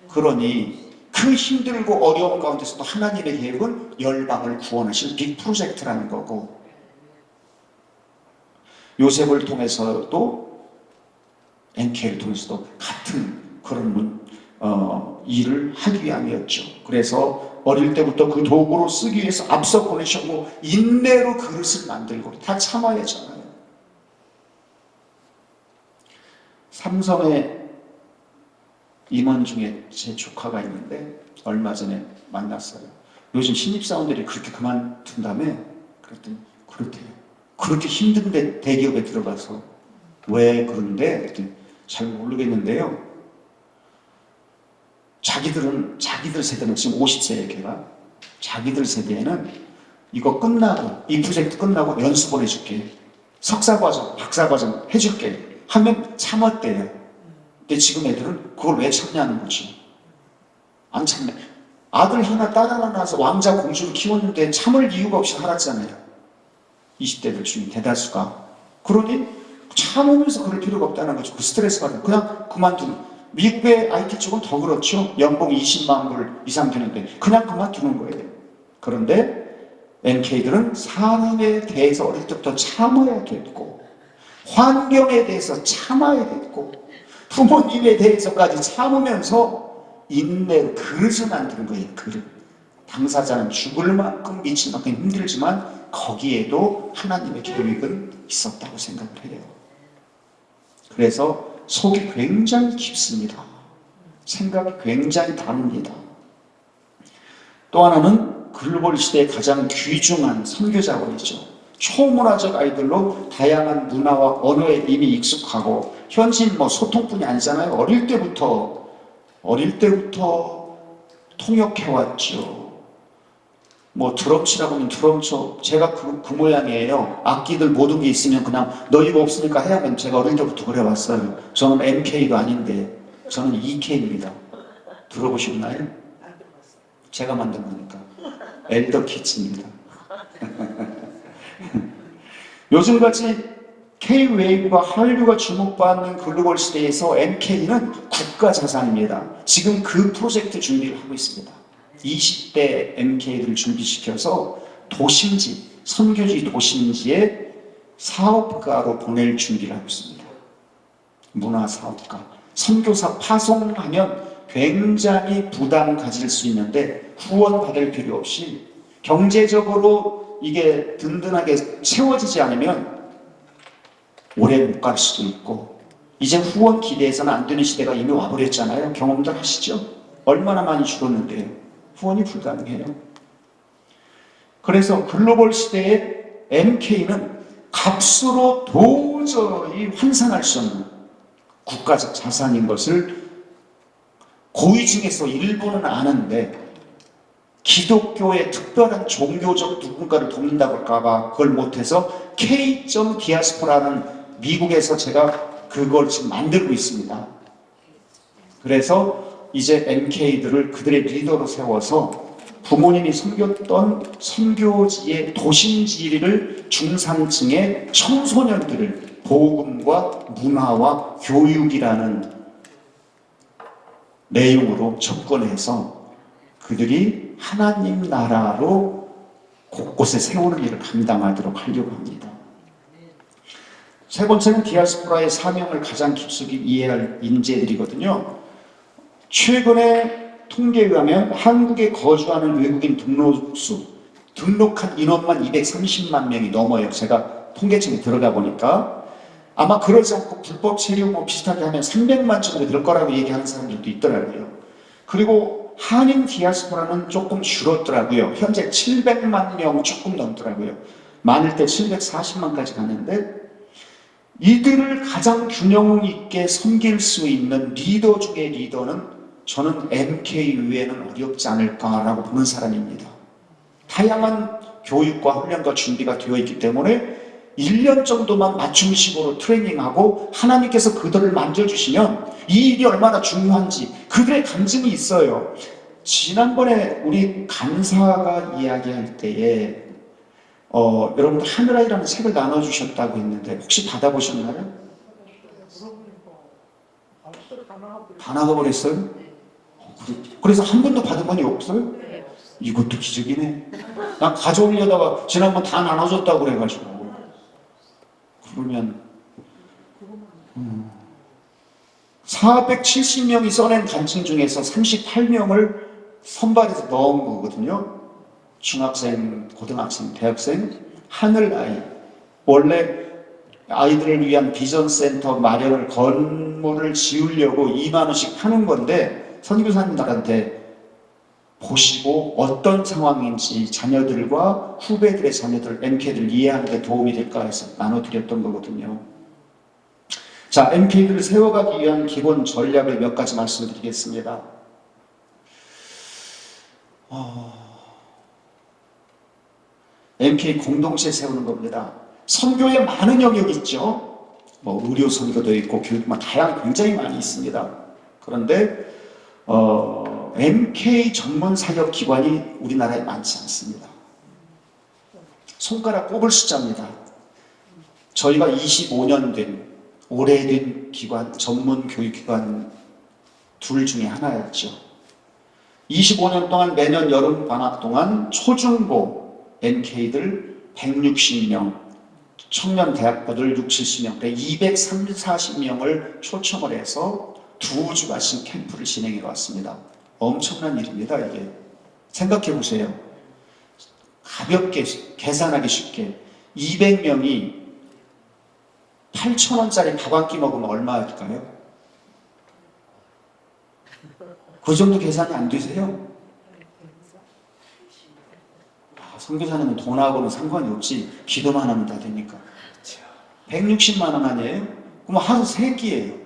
그러니 그 힘들고 어려운 가운데서도 하나님의 계획은 열방을 구원하실 빅 프로젝트라는 거고, 요셉을 통해서도 MK를 통해서도 같은 그런 일을 하기 위함이었죠. 그래서 어릴 때부터 그 도구로 쓰기 위해서 앞서 보내셨고, 인내로 그릇을 만들고 다 참아야 하잖아요. 삼성의 임원 중에 제 조카가 있는데 얼마 전에 만났어요. 요즘 신입사원들이 그렇게 그만둔다며? 그랬더니 그렇대요. 그렇게 힘든데 대기업에 들어가서. 왜 그런데? 그랬더니 잘 모르겠는데요. 자기들 세대는 지금 50세예요, 걔가. 자기들 세대에는 이거 끝나고, 이 프로젝트 끝나고 연수 보내줄게. 석사과정, 박사과정 해줄게. 하면 참았대요. 근데 지금 애들은 그걸 왜 참냐는 거지. 안 참네. 아들 하나, 딸 하나 낳아서 왕자 공주를 키웠는데 참을 이유가 없이 살았잖아요. 20대들 중에 대다수가. 그러니 참으면서 그럴 필요가 없다는 거죠. 그 스트레스 받으면 그냥 그만두는. 미국의 IT 쪽은 더 그렇죠. 연봉 20만 불 이상 되는데 그냥 그만두는 거예요. 그런데 MK들은 사람에 대해서 어릴 때부터 참아야 됐고, 환경에 대해서 참아야 됐고, 부모님에 대해서까지 참으면서 인내로 그릇을 만드는 거예요. 그릇. 당사자는 죽을 만큼 미칠 만큼 힘들지만 거기에도 하나님의 계획은 있었다고 생각을 해요. 그래서 속이 굉장히 깊습니다. 생각이 굉장히 다릅니다. 또 하나는 글로벌 시대의 가장 귀중한 선교자원이죠. 초문화적 아이들로 다양한 문화와 언어에 이미 익숙하고 현실 소통뿐이 아니잖아요. 어릴 때부터 통역해왔죠. 드럼 치라고 하면 드럼 쳐. 제가 그 모양이에요. 악기들 모든 게 있으면 그냥 너희가 없으니까 해야만. 제가 어릴 때부터 그래왔어요. 저는 MK도 아닌데 저는 EK입니다. 들어보셨나요? 제가 만든 거니까. 엘더 키즈입니다. 요즘같이 K-웨이브와 한류가 주목받는 글로벌 시대에서 MK는 국가 자산입니다. 지금 그 프로젝트 준비를 하고 있습니다. 20대 MK들을 준비시켜서 도심지, 선교지 도심지에 사업가로 보낼 준비를 하고 있습니다. 문화사업가. 선교사 파송하면 굉장히 부담 가질 수 있는데 후원 받을 필요 없이 경제적으로 이게 든든하게 채워지지 않으면 오래 못 갈 수도 있고, 이제 후원 기대해서는 안 되는 시대가 이미 와버렸잖아요. 경험들 하시죠? 얼마나 많이 줄었는데요. 후원이 불가능해요. 그래서 글로벌 시대의 MK는 값으로 도저히 환산할 수 없는 국가적 자산인 것을 고위 중에서 일부는 아는데, 기독교의 특별한 종교적 누군가를 돕는다고 할까봐 그걸 못해서 K.디아스포라는 미국에서 제가 그걸 지금 만들고 있습니다. 그래서 이제 MK들을 그들의 리더로 세워서 부모님이 섬겼던 선교지의 도심지를 중산층의 청소년들을 복음과 문화와 교육이라는 내용으로 접근해서 그들이 하나님 나라로 곳곳에 세우는 일을 감당하도록 하려고 합니다. 세 번째는 디아스포라의 사명을 가장 깊숙이 이해할 인재들이거든요. 최근에 통계에 의하면 한국에 거주하는 외국인 등록한 인원만 230만 명이 넘어요. 제가 통계청에 들어가 보니까 아마 그러지 않고 불법 체류 비슷하게 하면 300만 정도 될 거라고 얘기하는 사람들도 있더라고요. 그리고 한인 디아스포라는 조금 줄었더라고요. 현재 700만 명 조금 넘더라고요. 많을 때 740만까지 갔는데, 이들을 가장 균형 있게 섬길 수 있는 리더 중에 리더는 저는 MK 외에는 어렵지 않을까라고 보는 사람입니다. 다양한 교육과 훈련과 준비가 되어 있기 때문에 1년 정도만 맞춤식으로 트레이닝하고 하나님께서 그들을 만져주시면 이 일이 얼마나 중요한지 그들의 감증이 있어요. 지난번에 우리 간사가 이야기할 때에 여러분들 하늘아이라는 책을 나눠주셨다고 했는데 혹시 받아보셨나요? 다 나가버렸어요? 그래서 한 번도 받은 분이 없어요? 이것도 기적이네. 난 가져오려다가 지난번 다 나눠줬다고 그래가지고. 그러면 470명이 써낸 간증 중에서 38명을 선발해서 넣은 거거든요. 중학생, 고등학생, 대학생, 하늘아이. 원래 아이들을 위한 비전센터 마련을 건물을 지으려고 2만 원씩 하는 건데 선교사님들한테 보시고 어떤 상황인지 자녀들과 후배들의 자녀들, MK들 이해하는 데 도움이 될까 해서 나눠드렸던 거거든요. 자, MK들을 세워가기 위한 기본 전략을 몇 가지 말씀드리겠습니다. MK 공동체 세우는 겁니다. 선교에 많은 영역이 있죠. 의료 선교도 있고 교육만 다양한 굉장히 많이 있습니다. 그런데 MK 전문 사역 기관이 우리나라에 많지 않습니다. 손가락 꼽을 숫자입니다. 저희가 25년 된 오래된 기관, 전문 교육기관 둘 중에 하나였죠. 25년 동안 매년 여름 방학 동안 초중고 MK들 160명, 청년 대학부들 6, 70명, 240명을 초청을 해서 2주간씩 캠프를 진행해 왔습니다. 엄청난 일입니다, 이게. 생각해 보세요. 가볍게, 계산하기 쉽게 200명이 8,000원짜리 밥 한 끼 먹으면 얼마일까요? 그 정도 계산이 안 되세요? 선교사님은 돈하고는 상관이 없지, 기도만 하면 다 되니까. 160만 원 아니에요? 그럼 하루 3끼예요.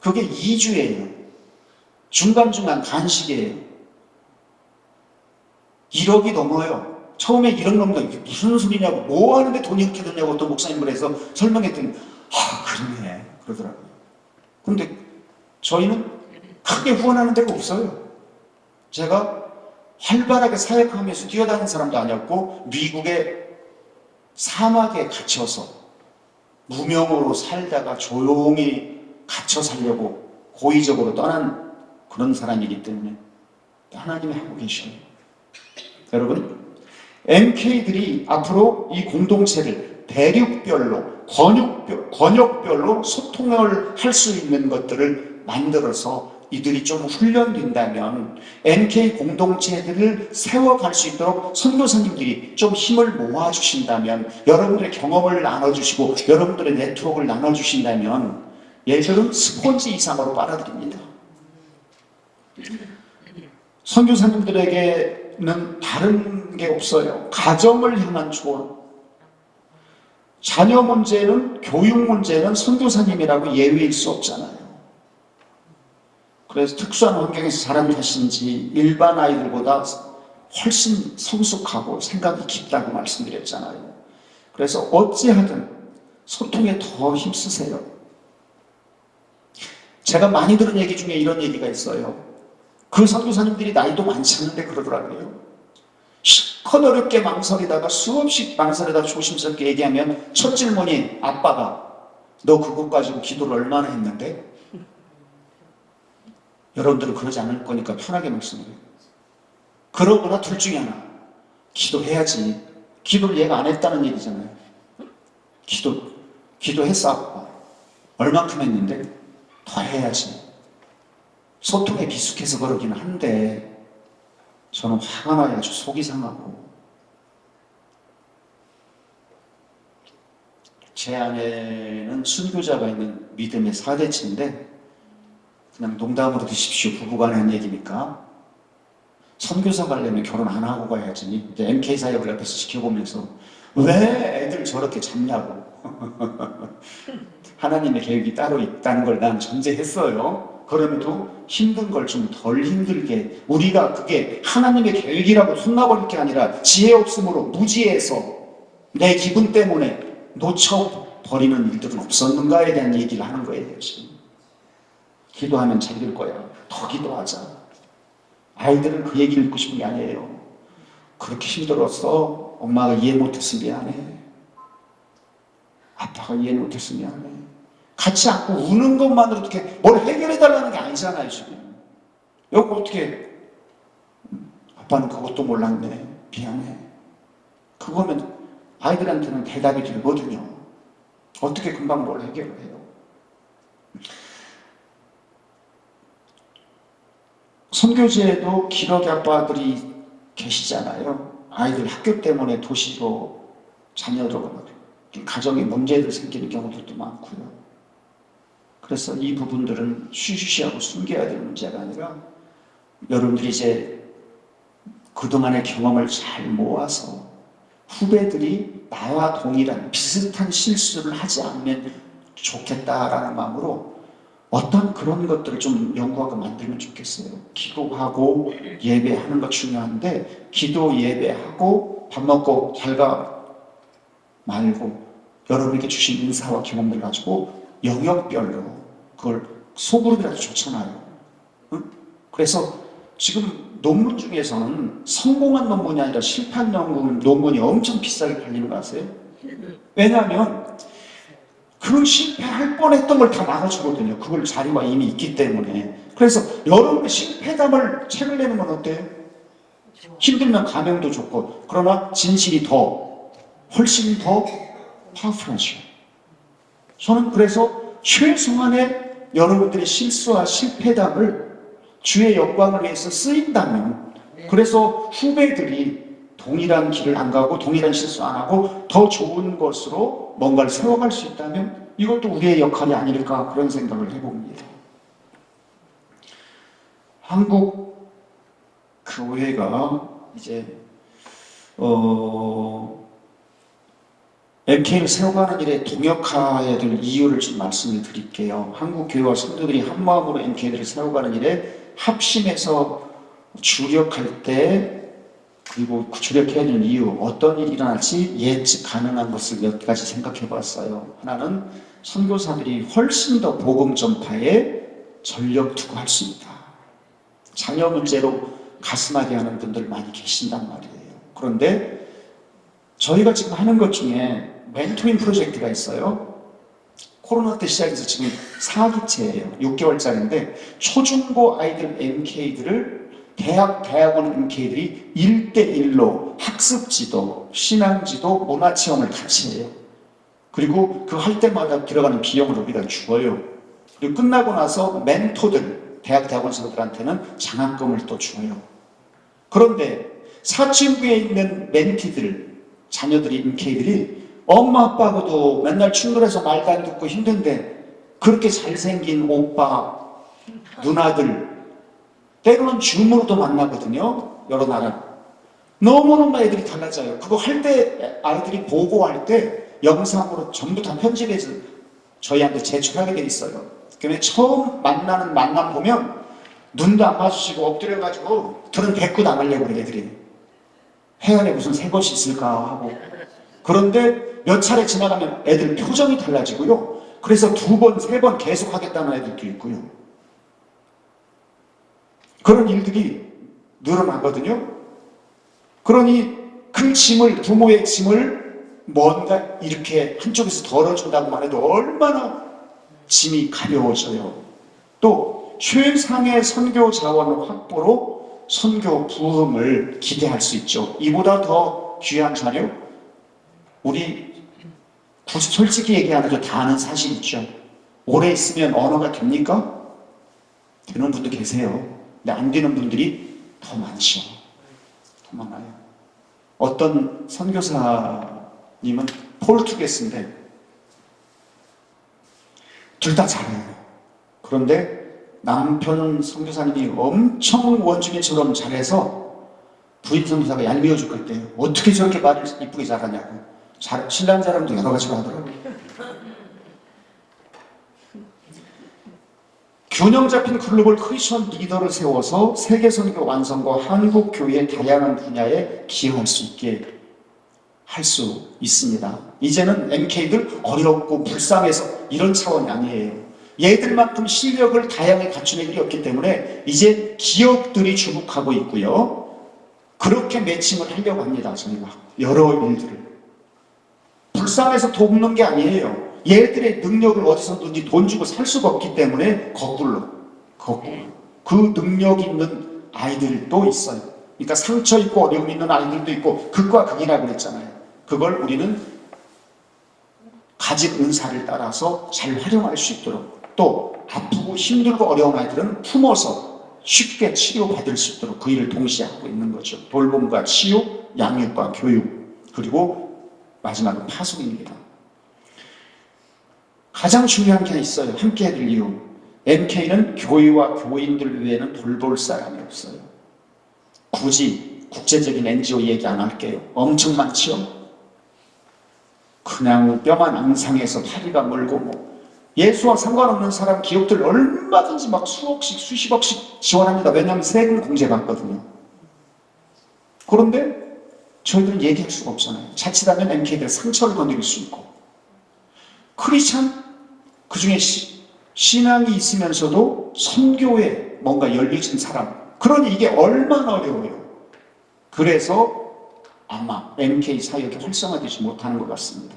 그게 2주예요. 중간중간 간식이에요. 1억이 넘어요. 처음에 이런 놈들 이게 무슨 소리냐고, 뭐 하는데 돈이 이렇게 드냐고 어떤 목사님을 해서 설명했더니 그러네 그러더라고요. 근데 저희는 크게 후원하는 데가 없어요. 제가 활발하게 사역하면서 뛰어다니는 사람도 아니었고, 미국의 사막에 갇혀서 무명으로 살다가 조용히 갇혀 살려고 고의적으로 떠난 그런 사람이기 때문에 하나님이 하고 계셔요. 여러분, MK들이 앞으로 이 공동체를 대륙별로, 권역별로 소통을 할 수 있는 것들을 만들어서 이들이 좀 훈련된다면 MK 공동체들을 세워갈 수 있도록 선교사님들이 좀 힘을 모아주신다면, 여러분들의 경험을 나눠주시고 여러분들의 네트워크를 나눠주신다면 얘들은 스폰지 이상으로 빨아들입니다. 선교사님들에게는 다른 게 없어요. 가정을 향한 조언, 자녀 문제는, 교육 문제는 선교사님이라고 예외일 수 없잖아요. 그래서 특수한 환경에서 자란 탓인지 일반 아이들보다 훨씬 성숙하고 생각이 깊다고 말씀드렸잖아요. 그래서 어찌하든 소통에 더 힘쓰세요. 제가 많이 들은 얘기 중에 이런 얘기가 있어요. 그 선교사님들이 나이도 많지 않은데 그러더라고요. 실컷 어렵게 망설이다가 수없이 망설이다가 조심스럽게 얘기하면 첫 질문이, 아빠가 너 그것 가지고 기도를 얼마나 했는데? 여러분들은 그러지 않을 거니까 편하게 말씀드려요. 그러거나 둘 중에 하나. 기도해야지. 기도를 얘가 안 했다는 얘기잖아요. 기도했어, 아빠. 얼만큼 했는데? 더 해야지. 소통에 미숙해서 그러기는 한데 저는 화가 나요. 아주 속이 상하고. 제 아내는 순교자가 있는 믿음의 사대치인데, 그냥 농담으로 드십시오. 부부간에 한 얘기니까. 선교사 가려면 결혼 안 하고 가야지. 이제 MK 사역을 옆에서 지켜보면서 왜 애들 저렇게 잡냐고. 하나님의 계획이 따로 있다는 걸 난 전제했어요. 그럼에도 힘든 걸 좀 덜 힘들게, 우리가 그게 하나님의 계획이라고 손나버릴 게 아니라 지혜 없음으로 무지해서 내 기분 때문에 놓쳐버리는 일들은 없었는가에 대한 얘기를 하는 거예요. 지금 기도하면 잘 될 거야. 더 기도하자. 아이들은 그 얘기를 듣고 싶은 게 아니에요. 그렇게 힘들었어. 엄마가 이해 못했으면 미안해. 아빠가 이해 못했으면 미안해. 같이 안고 우는 것만으로 어떻게 뭘 해결해달라는 게 아니잖아요, 지금. 여기 어떻게, 아빠는 그것도 몰랐네. 미안해. 그거면 아이들한테는 대답이 되거든요. 어떻게 금방 뭘 해결을 해요. 선교지에도 기러기 아빠들이 계시잖아요. 아이들 학교 때문에 도시로 자녀들고 가정에 문제들 생기는 경우들도 많고요. 그래서 이 부분들은 쉬쉬쉬하고 숨겨야 될 문제가 아니라, 여러분들이 이제 그동안의 경험을 잘 모아서 후배들이 나와 동일한 비슷한 실수를 하지 않으면 좋겠다라는 마음으로 어떤 그런 것들을 좀 연구하고 만들면 좋겠어요. 기도하고 예배하는 것 중요한데, 기도 예배하고 밥 먹고 잘 가 말고 여러분에게 주신 인사와 경험들 가지고 영역별로 그걸 소그룹이라도 좋잖아요. 응? 그래서 지금 논문 중에서는 성공한 논문이 아니라 실패한 논문이 엄청 비싸게 팔리는 거 아세요? 왜냐하면 그 실패할 뻔했던 걸 다 나눠주거든요. 그걸 자료가 이미 있기 때문에. 그래서 여러분의 실패담을 책을 내는 건 어때요? 힘들면 가명도 좋고, 그러나 진실이 훨씬 더 파워풀하죠. 저는 그래서 최소한의 여러분들의 실수와 실패담을 주의 영광을 위해서 쓰인다면, 그래서 후배들이 동일한 길을 안 가고 동일한 실수 안 하고 더 좋은 것으로 뭔가를 세워갈 수 있다면 이것도 우리의 역할이 아닐까 그런 생각을 해봅니다. 한국 교회가 이제 MK를 세워가는 일에 동역해야 될 이유를 좀 말씀을 드릴게요. 한국 교회와 성도들이 한마음으로 MK들을 세워가는 일에 합심해서 주력할 때 그리고 주력해야 되는 이유, 어떤 일이 일어날지 예측 가능한 것을 몇 가지 생각해 봤어요. 하나는 선교사들이 훨씬 더 복음 전파에 전력 투구할 수 있다. 자녀 문제로 가슴앓이 하는 분들 많이 계신단 말이에요. 그런데 저희가 지금 하는 것 중에 멘토링 프로젝트가 있어요. 코로나 때 시작해서 지금 4기째예요. 6개월짜리인데 초중고 아이들 MK들을 대학원 MK들이 1대1로 학습지도, 신앙지도, 문화체험을 같이 해요. 그리고 그 할 때마다 들어가는 비용을 우리가 주어요. 그리고 끝나고 나서 멘토들, 대학원생들한테는 장학금을 또 주어요. 그런데 사춘기에 있는 멘티들, 자녀들이, MK들이 엄마 아빠하고도 맨날 충돌해서 말도 안 듣고 힘든데 그렇게 잘생긴 오빠, 누나들 때로는 줌으로도 만나거든요. 여러 나라. 너무너무 애들이 달라져요. 그거 할 때 아이들이 보고할 때 영상으로 전부 다 편집해서 저희한테 제출하게 돼 있어요. 그러면 처음 만나는 만남 보면 눈도 안 마주치고 엎드려가지고 들은 대꾸 나가려고 그래 애들이. 해안에 무슨 새 것이 있을까 하고. 그런데 몇 차례 지나가면 애들 표정이 달라지고요. 그래서 2번, 3번 계속 하겠다는 애들도 있고요. 그런 일들이 늘어나거든요. 그러니 그 짐을, 부모의 짐을 뭔가 이렇게 한쪽에서 덜어준다고만 해도 얼마나 짐이 가벼워져요. 또 최상의 선교 자원 확보로 선교 부흥을 기대할 수 있죠. 이보다 더 귀한 자료? 우리 솔직히 얘기 안 해도 다 아는 사실 있죠. 오래 있으면 언어가 됩니까? 되는 분도 계세요. 근데 안 되는 분들이 더 많죠. 더 많아요. 어떤 선교사님은 포르투게스인데 둘 다 잘해요. 그런데 남편 선교사님이 엄청 원주민처럼 잘해서 부인 선교사가 얄미워 죽을 때 어떻게 저렇게 말을 이쁘게 잘하냐고. 신랑 자랑도 여러 가지로 하더라고요. 균형 잡힌 글로벌 크리스천 리더를 세워서 세계 선교 완성과 한국 교회의 다양한 분야에 기여할 수 있게 할 수 있습니다. 이제는 MK들 어렵고 불쌍해서 이런 차원이 아니에요. 얘들만큼 실력을 다양하게 갖춘 애들이 없기 때문에 이제 기업들이 주목하고 있고요. 그렇게 매칭을 하려고 합니다. 저희가 여러 일들을. 불쌍해서 돕는 게 아니에요. 얘들의 능력을 어디서든지 돈 주고 살 수가 없기 때문에 거꾸로 그 능력 있는 아이들도 있어요. 그러니까 상처 있고 어려움 있는 아이들도 있고 극과 극이라고 그랬잖아요. 그걸 우리는 가진 은사를 따라서 잘 활용할 수 있도록, 또 아프고 힘들고 어려운 아이들은 품어서 쉽게 치료받을 수 있도록 그 일을 동시에 하고 있는 거죠. 돌봄과 치유, 양육과 교육, 그리고 마지막은 파송입니다. 가장 중요한 게 있어요. 함께 해야 될 이유. MK는 교회와 교인들 외에는 돌볼 사람이 없어요. 굳이 국제적인 NGO 얘기 안 할게요. 엄청 많죠? 그냥 뼈만 앙상해서 다리가 멀고 예수와 상관없는 사람 기업들 얼마든지 막 수억씩 수십억씩 지원합니다. 왜냐하면 세금 공제 받거든요. 그런데 저희들은 얘기할 수가 없잖아요. 자칫하면 MK들 상처를 건드릴 수 있고. 크리스찬 그 중에 신앙이 있으면서도 선교에 뭔가 열리진 사람. 그러니 이게 얼마나 어려워요. 그래서 아마 MK 사역이 활성화되지 못하는 것 같습니다.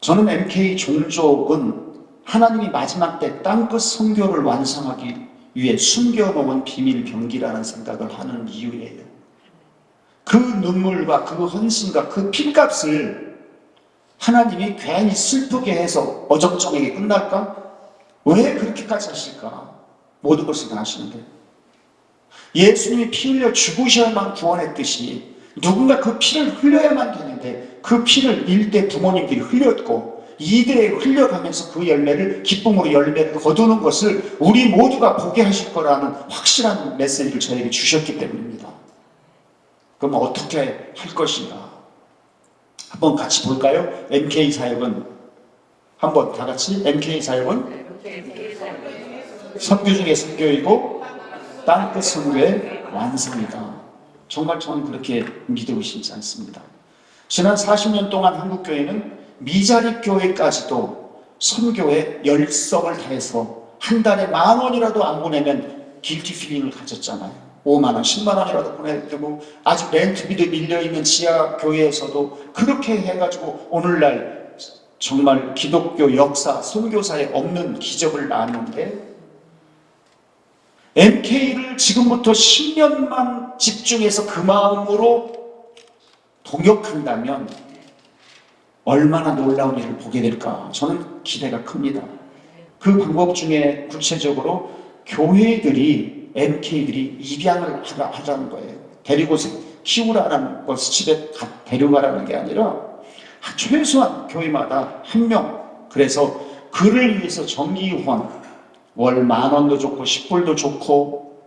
저는 MK 종족은 하나님이 마지막 때 땅끝 선교를 완성하기 위해 숨겨놓은 비밀 병기라는 생각을 하는 이유예요. 그 눈물과 그 헌신과 그 피값을 하나님이 괜히 슬프게 해서 어정쩡하게 끝날까? 왜 그렇게까지 하실까? 모든 것을 다 하시는데 예수님이 피 흘려 죽으셔야만 구원했듯이 누군가 그 피를 흘려야만 되는데 그 피를 1대 부모님들이 흘렸고 2대에 흘려가면서 그 열매를 기쁨으로 열매를 거두는 것을 우리 모두가 보게 하실 거라는 확실한 메시지를 저에게 주셨기 때문입니다. 그럼 어떻게 할 것인가? 한번 같이 볼까요? MK 사역은 한번 다 같이 MK 사역은 선교 중에 선교이고 땅끝 선교의 완성이다. 정말 저는 그렇게 믿고 싶지 않습니다. 지난 40년 동안 한국교회는 미자립 교회까지도 선교에 열성을 다해서 한 달에 10,000원이라도 안 보내면 길티 필링을 가졌잖아요. 5만 원, 10만 원이라도 보내고 아직 렌트비도 밀려있는 지하 교회에서도 그렇게 해가지고 오늘날 정말 기독교 역사, 선교사에 없는 기적을 낳았는데 MK를 지금부터 10년만 집중해서 그 마음으로 동역한다면 얼마나 놀라운 일을 보게 될까? 저는 기대가 큽니다. 그 방법 중에 구체적으로 교회들이, MK들이 입양을 하자는 거예요. 데리고 키우라는 것을 집에 데려가라는 게 아니라 최소한 교회마다 1명, 그래서 그를 위해서 정기후원 월 10,000원도 좋고 10불도 좋고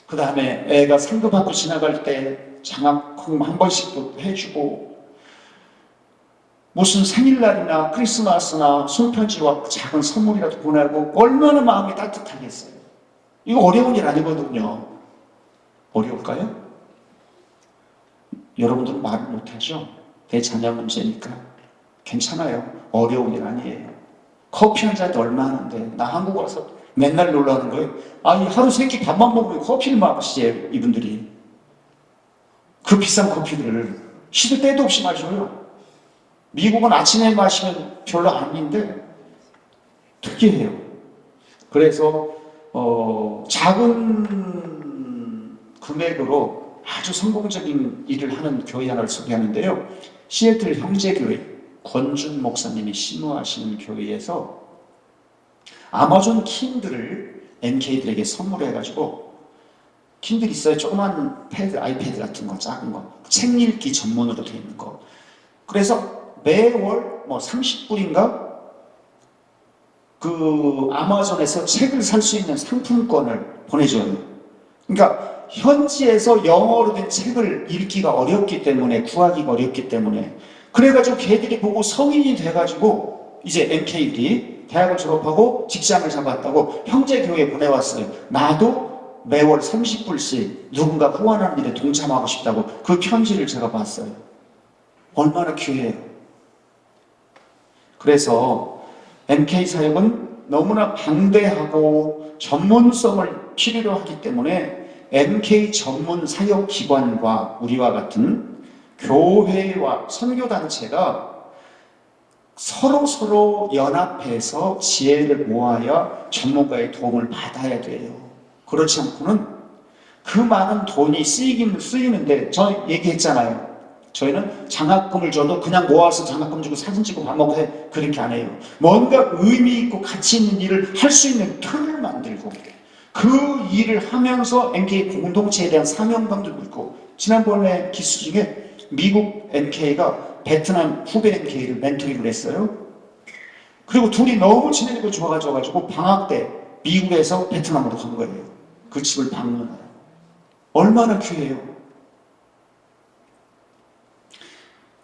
그 다음에 애가 상급하고 지나갈 때 장학금 한 번씩도 해주고 무슨 생일날이나 크리스마스나 손편지와 작은 선물이라도 보내고 얼마나 마음이 따뜻하겠어요. 이거 어려운 일 아니거든요. 어려울까요? 여러분들은 말을 못하죠? 내 자녀 문제니까 괜찮아요. 어려운 일 아니에요. 커피 한 잔도 얼마 하는데 나 한국 와서 맨날 놀러 오는 거예요. 아니 하루 3끼 밥만 먹으면 커피를 마시지 이분들이. 그 비싼 커피들을 시도 때도 없이 마셔요. 미국은 아침에 마시면 별로 아닌데 특이해요. 그래서 작은 금액으로 아주 성공적인 일을 하는 교회 하나를 소개하는데요. 시애틀 형제교회 권준 목사님이 신무하시는 교회에서 아마존 킨들을 MK들에게 선물해가지고 킨들 있어요. 조그만 패드, 아이패드 같은 거, 작은 거. 책 읽기 전문으로 되어 있는 거. 그래서 매월 30불인가? 그 아마존에서 책을 살 수 있는 상품권을 보내줘요. 그러니까 현지에서 영어로 된 책을 읽기가 어렵기 때문에, 구하기가 어렵기 때문에 그래가지고 걔들이 보고 성인이 돼가지고 이제 MK들이 대학을 졸업하고 직장을 잡았다고 형제교회에 보내왔어요. 나도 매월 30불씩 누군가 후원하는 일에 동참하고 싶다고 그 편지를 제가 봤어요. 얼마나 귀해요. 그래서 MK 사역은 너무나 방대하고 전문성을 필요로 하기 때문에 MK 전문 사역 기관과 우리와 같은 교회와 선교단체가 서로 연합해서 지혜를 모아야 전문가의 도움을 받아야 돼요. 그렇지 않고는 그 많은 돈이 쓰이는데 저 얘기했잖아요. 저희는 장학금을 줘도 그냥 모아서 장학금 주고 사진 찍고 밥 먹고 그렇게 안 해요. 뭔가 의미 있고 가치 있는 일을 할 수 있는 틀을 만들고 그 일을 하면서 MK 공동체에 대한 사명감도 있고 지난번에 기수 중에 미국 MK가 베트남 후배 MK를 멘토링을 했어요. 그리고 둘이 너무 친해지고 좋아가지고 방학 때 미국에서 베트남으로 간 거예요. 그 집을 방문하러. 얼마나 귀해요.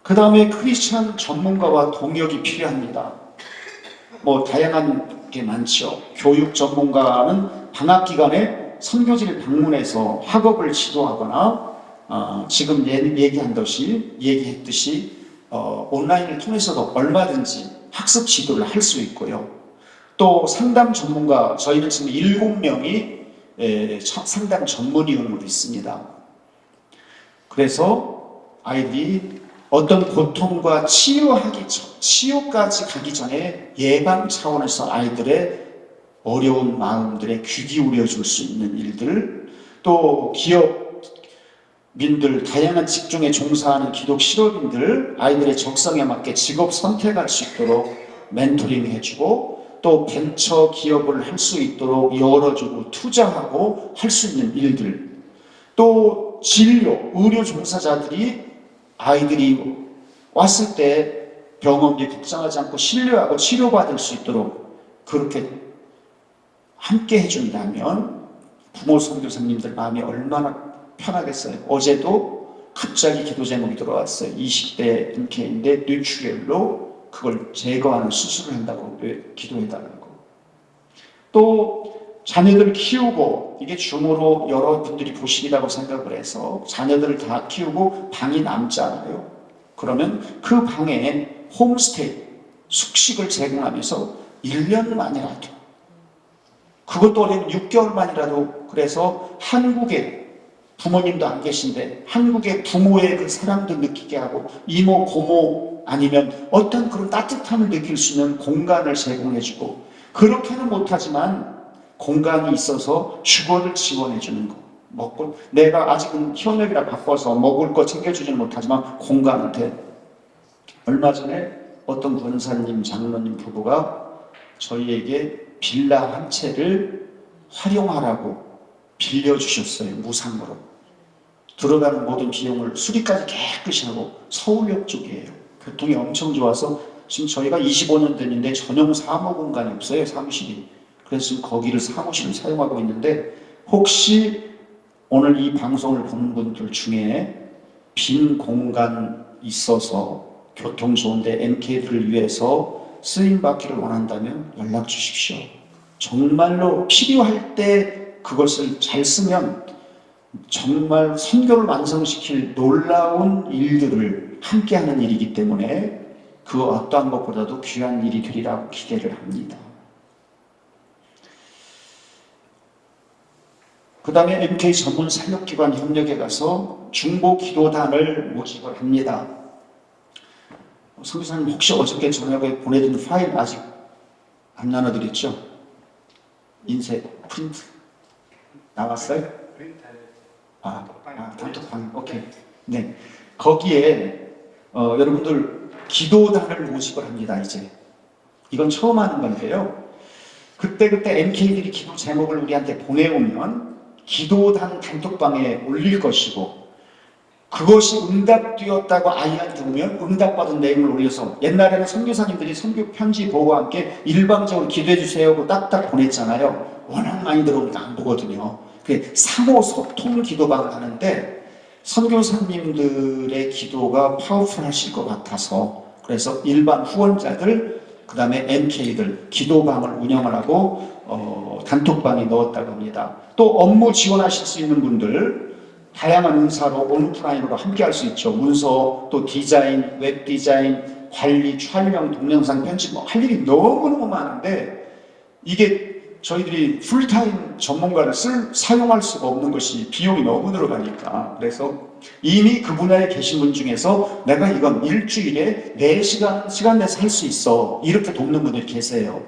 그 다음에 크리스찬 전문가와 동역이 필요합니다. 다양한 게 많죠. 교육 전문가는 방학 기간에 선교지를 방문해서 학업을 지도하거나 지금 얘기했듯이 온라인을 통해서도 얼마든지 학습 지도를 할 수 있고요. 또 상담 전문가, 저희는 지금 7명이 상담 전문위원으로 있습니다. 그래서 아이들이 어떤 고통과 치유까지 가기 전에 예방 차원에서 아이들의 어려운 마음들에 귀 기울여 줄 수 있는 일들, 또 기업민들, 다양한 직종에 종사하는 기독 실업인들, 아이들의 적성에 맞게 직업 선택할 수 있도록 멘토링 해주고, 또 벤처 기업을 할 수 있도록 열어주고 투자하고 할 수 있는 일들, 또 진료, 의료 종사자들이 아이들이 왔을 때 병원비 걱정하지 않고 신뢰하고 치료받을 수 있도록 그렇게 함께 해준다면 부모 선교사님들 마음이 얼마나 편하겠어요. 어제도 갑자기 기도 제목이 들어왔어요. 20대 MK인데 뇌출혈로 그걸 제거하는 수술을 한다고 기도해달라고. 또 자녀들을 키우고 이게 줌으로 여러분들이 보시리라고 생각을 해서 자녀들을 다 키우고 방이 남잖아요. 그러면 그 방에 홈스테이, 숙식을 제공하면서 1년만이라도, 그것도 어려면 6개월만이라도, 그래서 한국에 부모님도 안 계신데 한국의 부모의 그 사랑도 느끼게 하고 이모, 고모 아니면 어떤 그런 따뜻함을 느낄 수 있는 공간을 제공해주고, 그렇게는 못하지만 공간이 있어서 주거를 지원해주는 거. 먹고, 내가 아직은 현역이라 바빠서 먹을 거 챙겨주지는 못하지만 공간은 돼. 얼마 전에 어떤 권사님, 장로님 부부가 저희에게 빌라 한 채를 활용하라고 빌려주셨어요. 무상으로. 들어가는 모든 비용을 수리까지 깨끗이 하고, 서울역 쪽이에요. 교통이 엄청 좋아서 지금 저희가 25년 됐는데 전용 사무 공간이 없어요. 사무실이. 그래서 지금 거기를 사무실을 사용하고 있는데, 혹시 오늘 이 방송을 보는 분들 중에 빈 공간 있어서 교통 좋은데 MK들을 위해서 쓰임받기를 원한다면 연락 주십시오. 정말로 필요할 때 그것을 잘 쓰면 정말 선교를 완성시킬 놀라운 일들을 함께하는 일이기 때문에 그 어떠한 것보다도 귀한 일이 되리라고 기대를 합니다. 그 다음에 MK 전문 사역기관 협력에 가서 중보 기도단을 모집을 합니다. 선교사님 혹시 어저께 저녁에 보내준 파일 아직 안 나눠드렸죠? 인쇄 프린트 나왔어요? 단톡방. 오케이. 네. 거기에 여러분들 기도단을 모집을 합니다. 이제 이건 처음 하는 건데요. 그때 MK들이 기도 제목을 우리한테 보내오면 기도단 단톡방에 올릴 것이고, 그것이 응답되었다고 아이한테 오면 응답받은 내용을 올려서, 옛날에는 선교사님들이 선교 편지 보고와 함께 일방적으로 기도해 주세요 하고 딱딱 보냈잖아요. 워낙 많이 들어오니까 안 보거든요. 그 상호 소통 기도방을 하는데 선교사님들의 기도가 파워풀하실 것 같아서, 그래서 일반 후원자들, 그 다음에 MK들 기도방을 운영을 하고 단톡방에 넣었다고 합니다. 또 업무 지원하실 수 있는 분들, 다양한 은사로 온라인으로 함께 할 수 있죠. 문서, 또 디자인, 웹 디자인, 관리, 촬영, 동영상 편집, 할 일이 너무너무 많은데 이게 저희들이 풀타임 전문가를 사용할 수가 없는 것이 비용이 너무 들어가니까, 그래서 이미 그 분야에 계신 분 중에서 내가 이건 일주일에 4시간 시간 내서 할 수 있어, 이렇게 돕는 분들이 계세요.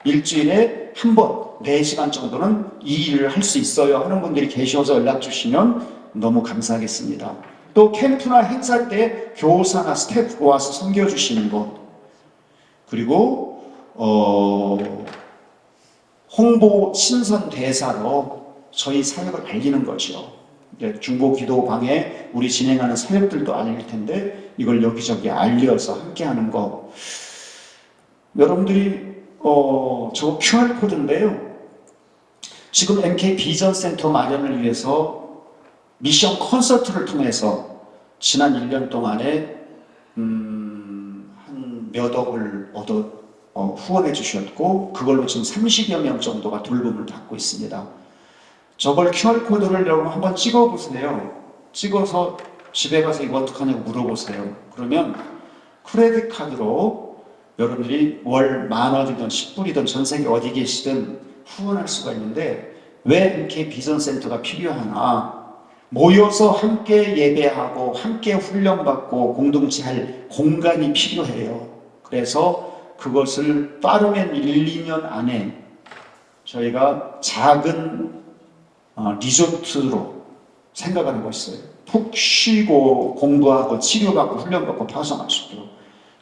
일주일에 한 번 4시간 정도는 이 일을 할 수 있어요 하는 분들이 계셔서 연락 주시면 너무 감사하겠습니다. 또 캠프나 행사 때 교사나 스태프 와서 섬겨주시는 것, 그리고 홍보 신선 대사로 저희 사역을 알리는 거죠. 중보 기도방에 우리 진행하는 사역들도 알릴 텐데 이걸 여기저기 알려서 함께하는 거. 여러분들이 저 QR 코드인데요. 지금 MK 비전 센터 마련을 위해서 미션 콘서트를 통해서 지난 1년 동안에 한 몇 억을 후원해 주셨고, 그걸로 지금 30여 명 정도가 돌봄을 받고 있습니다. 저걸 QR코드를 여러분 한번 찍어보세요. 찍어서 집에 가서 이거 어떡하냐고 물어보세요. 그러면 크레딧 카드로 여러분들이 월 10,000원이든 10불이든 전 세계 어디 계시든 후원할 수가 있는데, 왜 이렇게 비전센터가 필요하나? 모여서 함께 예배하고 함께 훈련받고 공동체 할 공간이 필요해요. 그래서 그것을 빠르면 1, 2년 안에 저희가 작은 리조트로 생각을 하고 있어요. 푹 쉬고 공부하고 치료받고 훈련받고 파송할 수 있도록.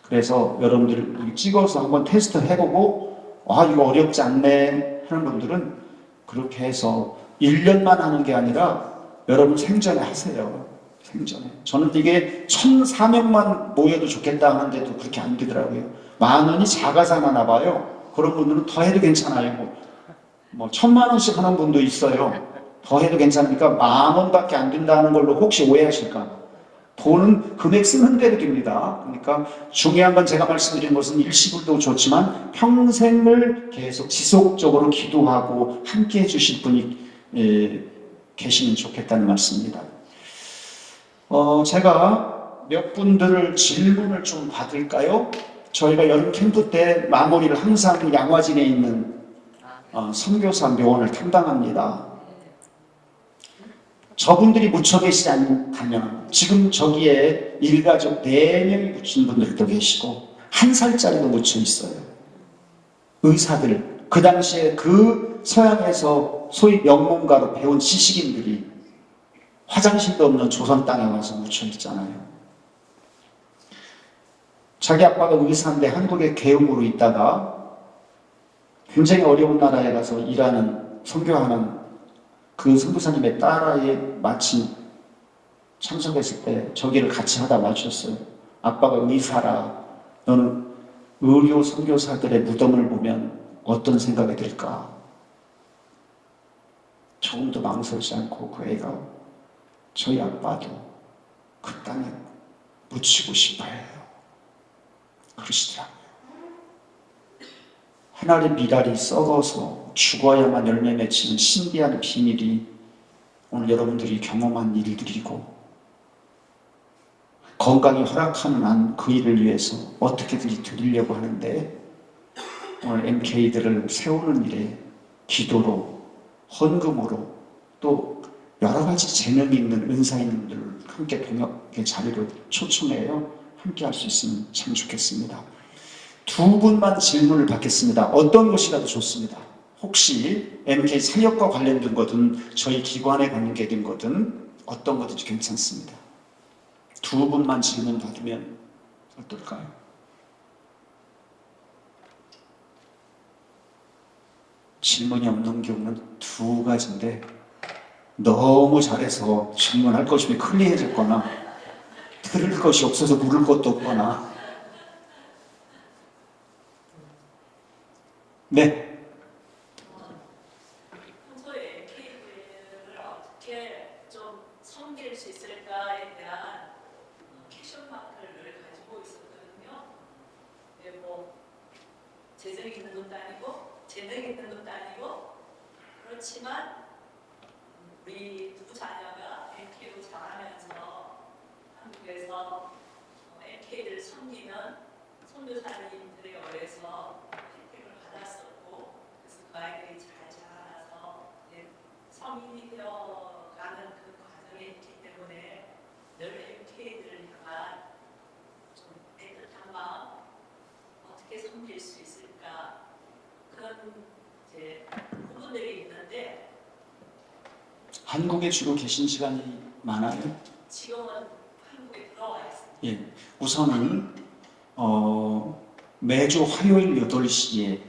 그래서 여러분들 찍어서 한번 테스트 해보고 이거 어렵지 않네 하는 분들은 그렇게 해서 1년만 하는 게 아니라 여러분 생전에 하세요. 생전에. 저는 이게 1,400만 모여도 좋겠다 하는데도 그렇게 안 되더라고요. 10,000원이 작아서나 봐요. 그런 분들은 더 해도 괜찮아요. 뭐 1,000,000원씩 하는 분도 있어요. 더 해도 괜찮으니까 10,000원밖에 안 된다는 걸로 혹시 오해하실까? 돈은 금액 쓰는 대로 됩니다. 그러니까 중요한 건 제가 말씀드린 것은 일시불도 좋지만 평생을 계속 지속적으로 기도하고 함께 해주실 분이 계시면 좋겠다는 말씀입니다. 제가 몇 분들을 질문을 좀 받을까요? 저희가 여름 캠프 때 마무리를 항상 양화진에 있는 선교사 묘원을 탐방합니다. 저분들이 묻혀 계시지 않다면 지금 저기에 일가족 4명이 묻힌 분들도 계시고 1살짜리도 묻혀 있어요. 의사들, 그 당시에 그 서양에서 소위 명문가로 배운 지식인들이 화장실도 없는 조선 땅에 와서 묻혀 있잖아요. 자기 아빠가 의사인데 한국에 계엄으로 있다가 굉장히 어려운 나라에 가서 일하는, 선교하는 그 선교사님의 딸아이에 마침 참석했을 때 저기를 같이 하다 마주쳤어요. 아빠가 의사라. 너는 의료 선교사들의 무덤을 보면 어떤 생각이 들까? 조금도 망설이지 않고 그 애가 저희 아빠도 그 땅에 묻히고 싶어요. 그러시더라고요. 하나의 미랄이 썩어서 죽어야만 열매 맺히는 신비한 비밀이 오늘 여러분들이 경험한 일들이고 건강이 허락하는 한 그 일을 위해서 어떻게든 드리려고 하는데 오늘 MK들을 세우는 일에 기도로 헌금으로 또 여러 가지 재능이 있는 은사 있는 분들을 함께 동역의 자리로 초청해요. 함께 할 수 있으면 참 좋겠습니다. 2분만 질문을 받겠습니다. 어떤 것이라도 좋습니다. 혹시 MK 사역과 관련된 거든 저희 기관에 관계된 거든 어떤 거든지 괜찮습니다. 2분만 질문 받으면 어떨까요? 질문이 없는 경우는 2가지인데 너무 잘해서 질문할 것이 클리어해졌거나 들을 것이 없어서 물을 것도 없거나 네. 평소에 MK들을 어떻게 좀 섬길 수 있을까에 대한 캐션 마크를 가지고 있었거든요. 근데 뭐 재정이 있는 것도 아니고 재능이 있는 것도 아니고 그렇지만 우리 두 자녀가 MK로 자라면서 한국에서 MK를 섬기는 선교사님들에 의해서 혜택을 받았었고 그래서 그 아이들이 잘 자라나서 성인이 되어가는 그 과정에 있기 때문에 늘 MK들을 향한 좀 애틋한 마음 어떻게 섬길 수 있을까 그런 이제 부분들이 있는데 한국에 주로 계신 시간이 많아요? 지금은 한국에 들어와 있습니다. 예. 우선은 매주 화요일 8시에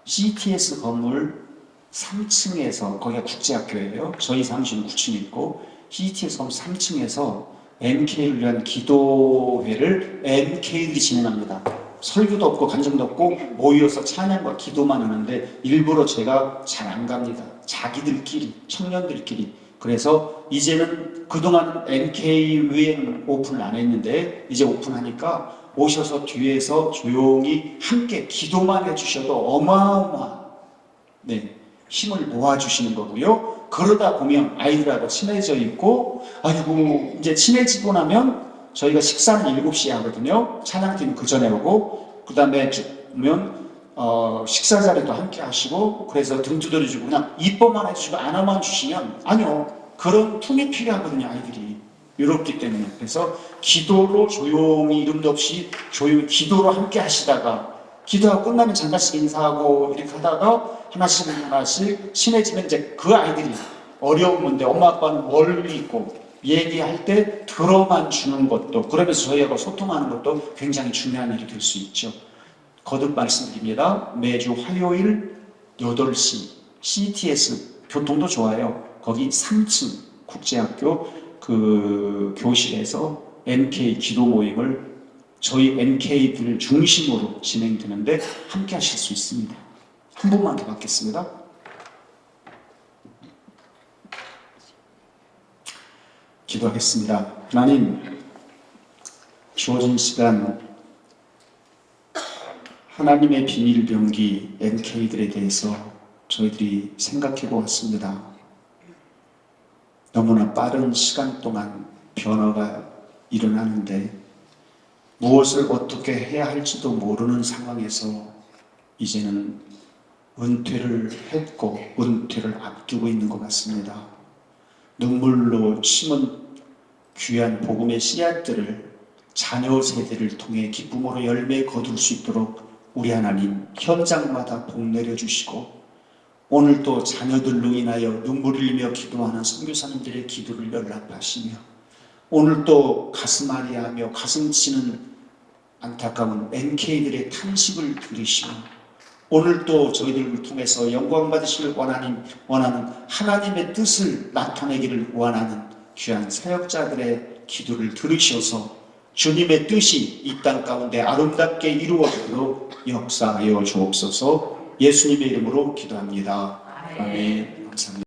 CTS 건물 3층에서 거기가 국제학교예요. 저희 사무실은 9층에 있고 CTS 건물 3층에서 MK를 위한 기도회를 MK들이 진행합니다. 설교도 없고 간증도 없고 모여서 찬양과 기도만 하는데 일부러 제가 잘 안 갑니다. 자기들끼리 청년들끼리. 그래서 이제는 그동안 MK 위에는 오픈을 안 했는데 이제 오픈하니까 오셔서 뒤에서 조용히 함께 기도만 해주셔도 어마어마한 힘을 모아주시는 거고요. 그러다 보면 아이들하고 친해져 있고 아이고 이제 친해지고 나면 저희가 식사는 7시에 하거든요. 찬양팀 그 전에 오고 그 다음에 오면 식사 자리도 함께 하시고 그래서 등 두드려주고 그냥 이뻐만 해주시고 안아만 주시면 아니요. 그런 틈이 필요하거든요. 아이들이. 이렇기 때문에 그래서 기도로 조용히 이름도 없이 조용히 기도로 함께 하시다가 기도하고 끝나면 잠깐씩 인사하고 이렇게 하다가 하나씩 친해지면 이제 그 아이들이 어려운 건데 엄마 아빠는 멀리 있고 얘기할 때 들어만 주는 것도 그러면서 저희하고 소통하는 것도 굉장히 중요한 일이 될 수 있죠. 거듭 말씀드립니다. 매주 화요일 8시 CTS 교통도 좋아요. 거기 3층 국제학교 그 교실에서 NK 기도 모임을 저희 NK들 중심으로 진행되는데 함께 하실 수 있습니다. 한 분만 더 받겠습니다. 기도하겠습니다. 하나님, 주어진 시간 하나님의 비밀 병기 NK들에 대해서 저희들이 생각해 보았습니다. 너무나 빠른 시간 동안 변화가 일어나는데 무엇을 어떻게 해야 할지도 모르는 상황에서 이제는 은퇴를 했고 은퇴를 앞두고 있는 것 같습니다. 눈물로 심은 귀한 복음의 씨앗들을 자녀 세대를 통해 기쁨으로 열매 거둘 수 있도록 우리 하나님 현장마다 복 내려주시고 오늘도 자녀들로 인하여 눈물 흘리며 기도하는 선교사님들의 기도를 연락하시며 오늘도 가슴 아리하며 가슴 치는 안타까운 NK들의 탄식을 들으시며 오늘도 저희들을 통해서 영광 받으시길 원하는 하나님의 뜻을 나타내기를 원하는 귀한 사역자들의 기도를 들으셔서 주님의 뜻이 이 땅 가운데 아름답게 이루어지도록 역사하여 주옵소서. 예수님의 이름으로 기도합니다. 아멘. 감사합니다.